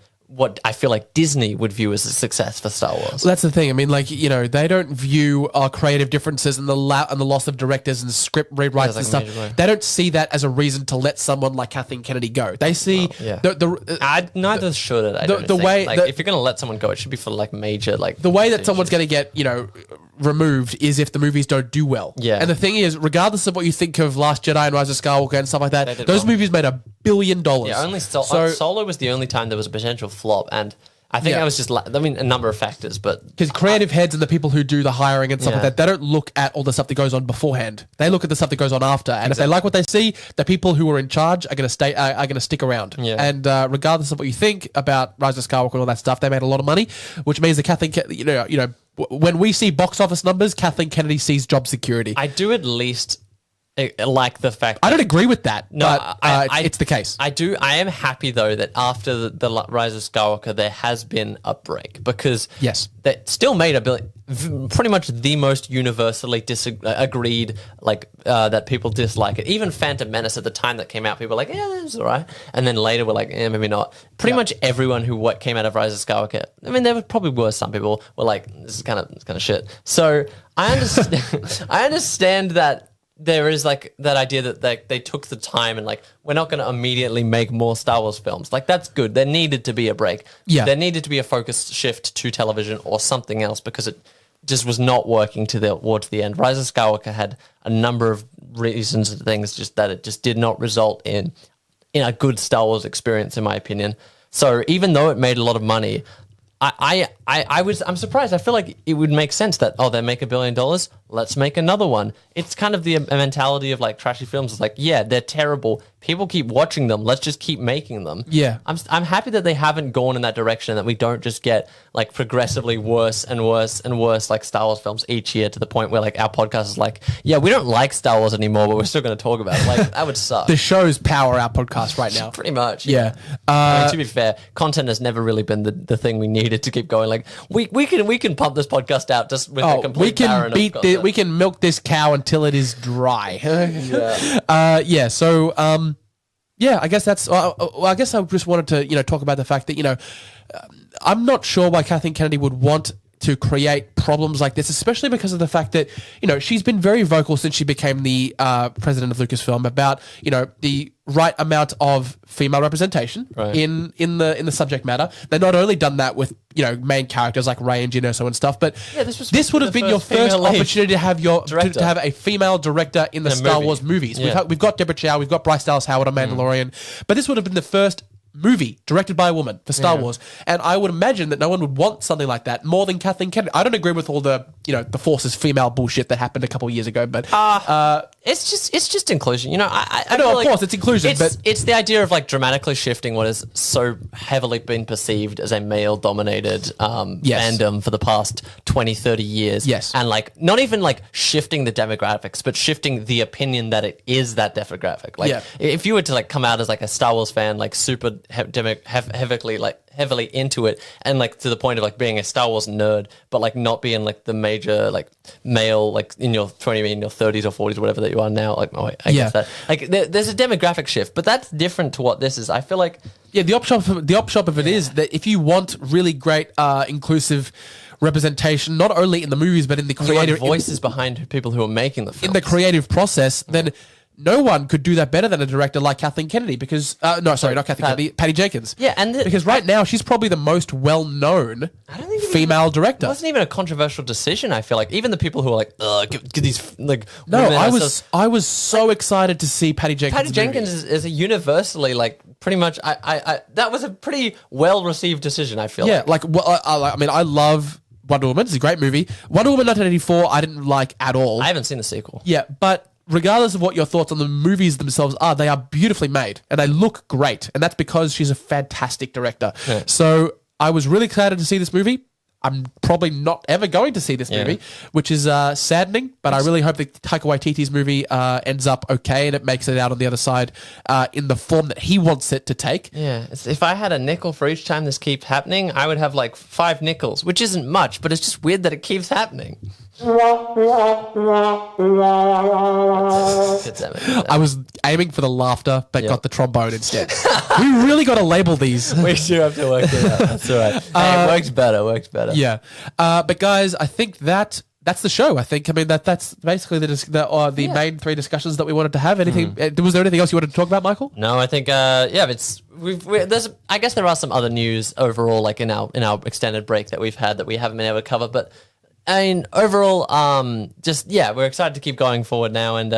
I feel like Disney would view as a success for Star Wars. Well, that's the thing. I mean, like, they don't view our creative differences and the loss of directors and script rewrites and stuff. They don't see that as a reason to let someone like Kathleen Kennedy go. They see neither should it. If you're going to let someone go, it should be for like major like the way that someone's going to get removed is if the movies don't do well. Yeah. And the thing is, regardless of what you think of Last Jedi and Rise of Skywalker and stuff like that, those movies made $1 billion. Yeah, only Solo was the only time there was a potential flop, and I think that was just, a number of factors, but because creative heads and the people who do the hiring and stuff like that, they don't look at all the stuff that goes on beforehand. They look at the stuff that goes on after, and if they like what they see, the people who are in charge are going to stick around. Yeah. And regardless of what you think about Rise of Skywalker and all that stuff, they made a lot of money, which means that Kathleen, when we see box office numbers, Kathleen Kennedy sees job security. I do at least like the fact. I don't agree with that, but it's the case. I do. I am happy though that after the Rise of Skywalker, there has been a break because they still made a billion. Pretty much the most universally agreed, that people dislike it. Even Phantom Menace at the time that came out, people were like, yeah, that's all right. And then later we're like, maybe not. Pretty much everyone who came out of Rise of Skywalker, there probably were some people were like, this is kind of shit. So I understand. I understand that there is that idea that they took the time and we're not going to immediately make more Star Wars films. That's good. There needed to be a break. Yeah. There needed to be a focus shift to television or something else because it just was not working towards the end. Rise of Skywalker had a number of reasons and things just that it just did not result in a good Star Wars experience, in my opinion. So even though it made a lot of money, I'm surprised. I feel like it would make sense that, they make $1 billion, let's make another one. It's kind of the mentality of trashy films. It's they're terrible. People keep watching them. Let's just keep making them. Yeah. I'm happy that they haven't gone in that direction, that we don't just get progressively worse and worse and worse Star Wars films each year to the point where our podcast is we don't like Star Wars anymore, but we're still going to talk about it. That would suck. The shows power our podcast right now. Pretty much. Yeah. To be fair, content has never really been the thing we needed to keep going. We can pump this podcast out just with a complete barren of content. We can milk this cow until it is dry. So I guess that's. I guess I just wanted to talk about the fact that I'm not sure why Kathleen Kennedy would want to create problems like this, especially because of the fact that she's been very vocal since she became the president of Lucasfilm about the right amount of female representation in the subject matter. They've not only done that with main characters like Rey and Jyn Erso and stuff, but this would have been your first opportunity to have to have a female director in the Star Wars movies. Yeah. We've got Deborah Chow, we've got Bryce Dallas Howard on Mandalorian, but this would have been the first movie directed by a woman for Star Wars, and I would imagine that no one would want something like that more than Kathleen Kennedy. I don't agree with all the the Force is female bullshit that happened a couple of years ago, but it's just inclusion. I know, feel of course, it's inclusion, but it's the idea of dramatically shifting what has so heavily been perceived as a male-dominated fandom for the past 20, 30 years. Yes, and not even shifting the demographics, but shifting the opinion that it is that demographic. If you were to come out as a Star Wars fan, super heavily into it, and to the point of being a Star Wars nerd, but not being the major male in your 30s or 40s or whatever that you are now. I guess that there's a demographic shift, but that's different to what this is. I feel the upshot of it is that if you want really great inclusive representation, not only in the movies but in the creative voices behind people who are making the films, in the creative process, then no one could do that better than a director like Kathleen Kennedy because... not Kathleen Kennedy, Patty Jenkins. Yeah, because right now, she's probably the most well-known female director. It wasn't even a controversial decision, I feel like. Even the people who are get these... No, I was so excited to see Patty Jenkins. Patty Jenkins is a universally, pretty much... that was a pretty well-received decision, I feel like. I love Wonder Woman. It's a great movie. Wonder Woman 1984, I didn't like at all. I haven't seen the sequel. Yeah, but... regardless of what your thoughts on the movies themselves are, they are beautifully made and they look great. And that's because she's a fantastic director. Yeah. So I was really excited to see this movie. I'm probably not ever going to see this movie, which is saddening, but I really hope that Taika Waititi's movie ends up okay and it makes it out on the other side in the form that he wants it to take. Yeah, if I had a nickel for each time this keeps happening, I would have 5 nickels, which isn't much, but it's just weird that it keeps happening. I was aiming for the laughter, but got the trombone instead. We really got to label these. We sure have to work it out. That's all right. Hey, it works better. Yeah. But guys, I think that's the show. That's basically the main 3 discussions that we wanted to have. Anything? Was there anything else you wanted to talk about, Michael? No, I think there's. I guess there are some other news overall, in our extended break that we've had that we haven't been able to cover, but. Overall, we're excited to keep going forward now, and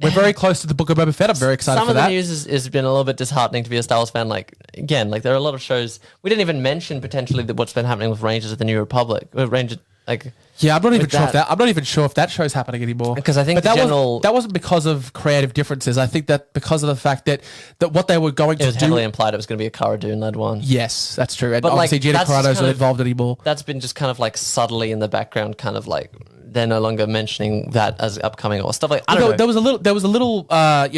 we're very close to the Book of Boba Fett. I'm very excited Some for of the that. news has been a little bit disheartening to be a Star Wars fan. Like, again, like there are a lot of shows. We didn't even mention potentially what's been happening with Rangers of the New Republic. Rangers, like... Yeah, I'm not even sure that. I'm not even sure if that show's happening anymore. Because I think but that wasn't because of creative differences. I think that because of the fact that what they were going it was to do. heavily implied it was going to be a Cara Dune-led one. Yes, that's true. And But, like, obviously Gina that's Carano's kind not of- involved anymore. That's been just kind of like subtly in the background, kind of like they're no longer mentioning that as upcoming or stuff like. I don't know. There was a little a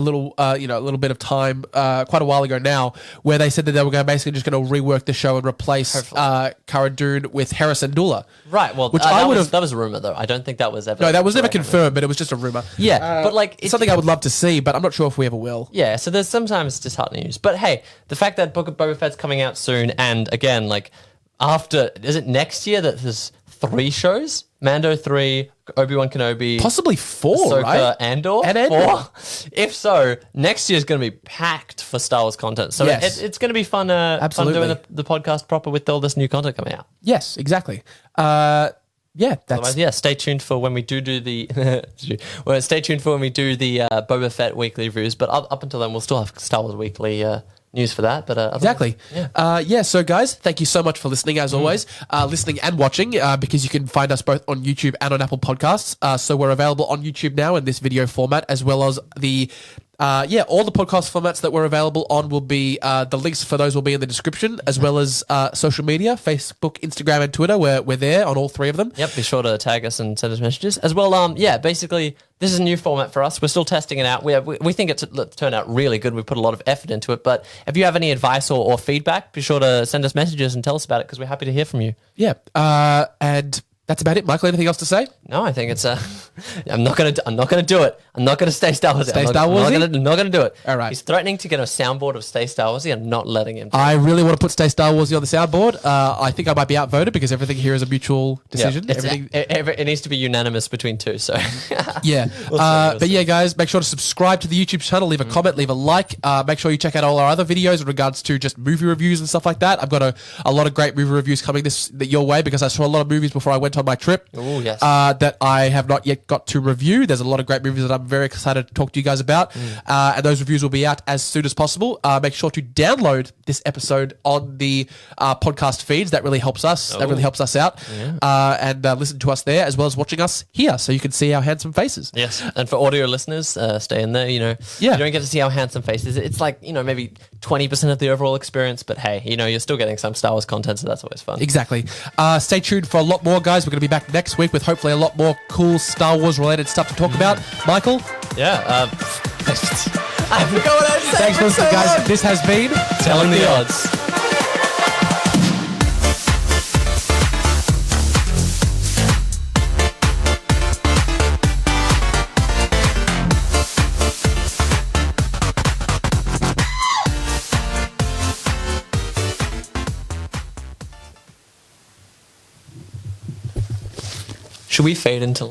little bit of time quite a while ago now where they said that they were basically just going to rework the show and replace Cara Dune with Harrison Dula. Right. Well, which that was a rumor though. I don't think that was ever. No, that was never correct. confirmed, but it was just a rumor. Yeah, but like It's something I would love to see, but I'm not sure if we ever will. Yeah, so there's sometimes disheartening news. But hey, the fact that Book of Boba Fett's coming out soon, and again, like after, is it next year that there's 3 shows? Mando 3, Obi Wan Kenobi, Possibly 4, Ahsoka, right? Andor? And Andor. 4? If so, next year's going to be packed for Star Wars content. So Yes. it's going to be fun, fun Absolutely. doing the podcast proper with all this new content coming out. Yes, exactly. That's Otherwise, yeah, stay tuned for when we do the stay tuned for when we do the Boba Fett weekly reviews. But up until then, we'll still have Star Wars weekly news for that. But exactly. yeah. So guys, thank you so much for listening as always, listening and watching, because you can find us both on YouTube and on Apple Podcasts. So we're available on YouTube now in this video format, as well as the all the podcast formats that we're available on will be, the links for those will be in the description, as well as social media, Facebook, Instagram, and Twitter. We're there on all 3 of them. Yep, be sure to tag us and send us messages as well. Basically, this is a new format for us. We're still testing it out. We think it's turned out really good. We put a lot of effort into it. But if you have any advice or feedback, be sure to send us messages and tell us about it because we're happy to hear from you. Yeah. And that's about it. Michael, anything else to say? No, I think it's I'm not gonna do it. I'm not gonna stay Star Wars. Stay Star Warsy? I'm not gonna do it. All right. He's threatening to get a soundboard of Stay Star Warsy. I'm not letting him. I really want to put Stay Star Warsy on the soundboard. I think I might be outvoted because everything here is a mutual decision. It needs to be unanimous between 2. So yeah. But yeah, guys, make sure to subscribe to the YouTube channel, leave a comment, leave a like. Make sure you check out all our other videos in regards to just movie reviews and stuff like that. I've got a lot of great movie reviews coming your way because I saw a lot of movies before I went on my trip. Ooh, yes. That I have not yet got to review. There's a lot of great movies that I'm very excited to talk to you guys about. And those reviews will be out as soon as possible. Make sure to download this episode on the podcast feeds. That really helps us. That really helps us out. Yeah. And listen to us there as well as watching us here so you can see our handsome faces. Yes. And for audio listeners, stay in there. You don't get to see our handsome faces. It's like, maybe 20% of the overall experience. But hey, you're still getting some Star Wars content, so that's always fun. Exactly. Stay tuned for a lot more, guys. We're going to be back next week with hopefully a lot more cool Star Wars related stuff to talk about. Michael? Yeah. I forgot what I said. Thanks for listening, guys. This has been Telling the Odds. Should we fade into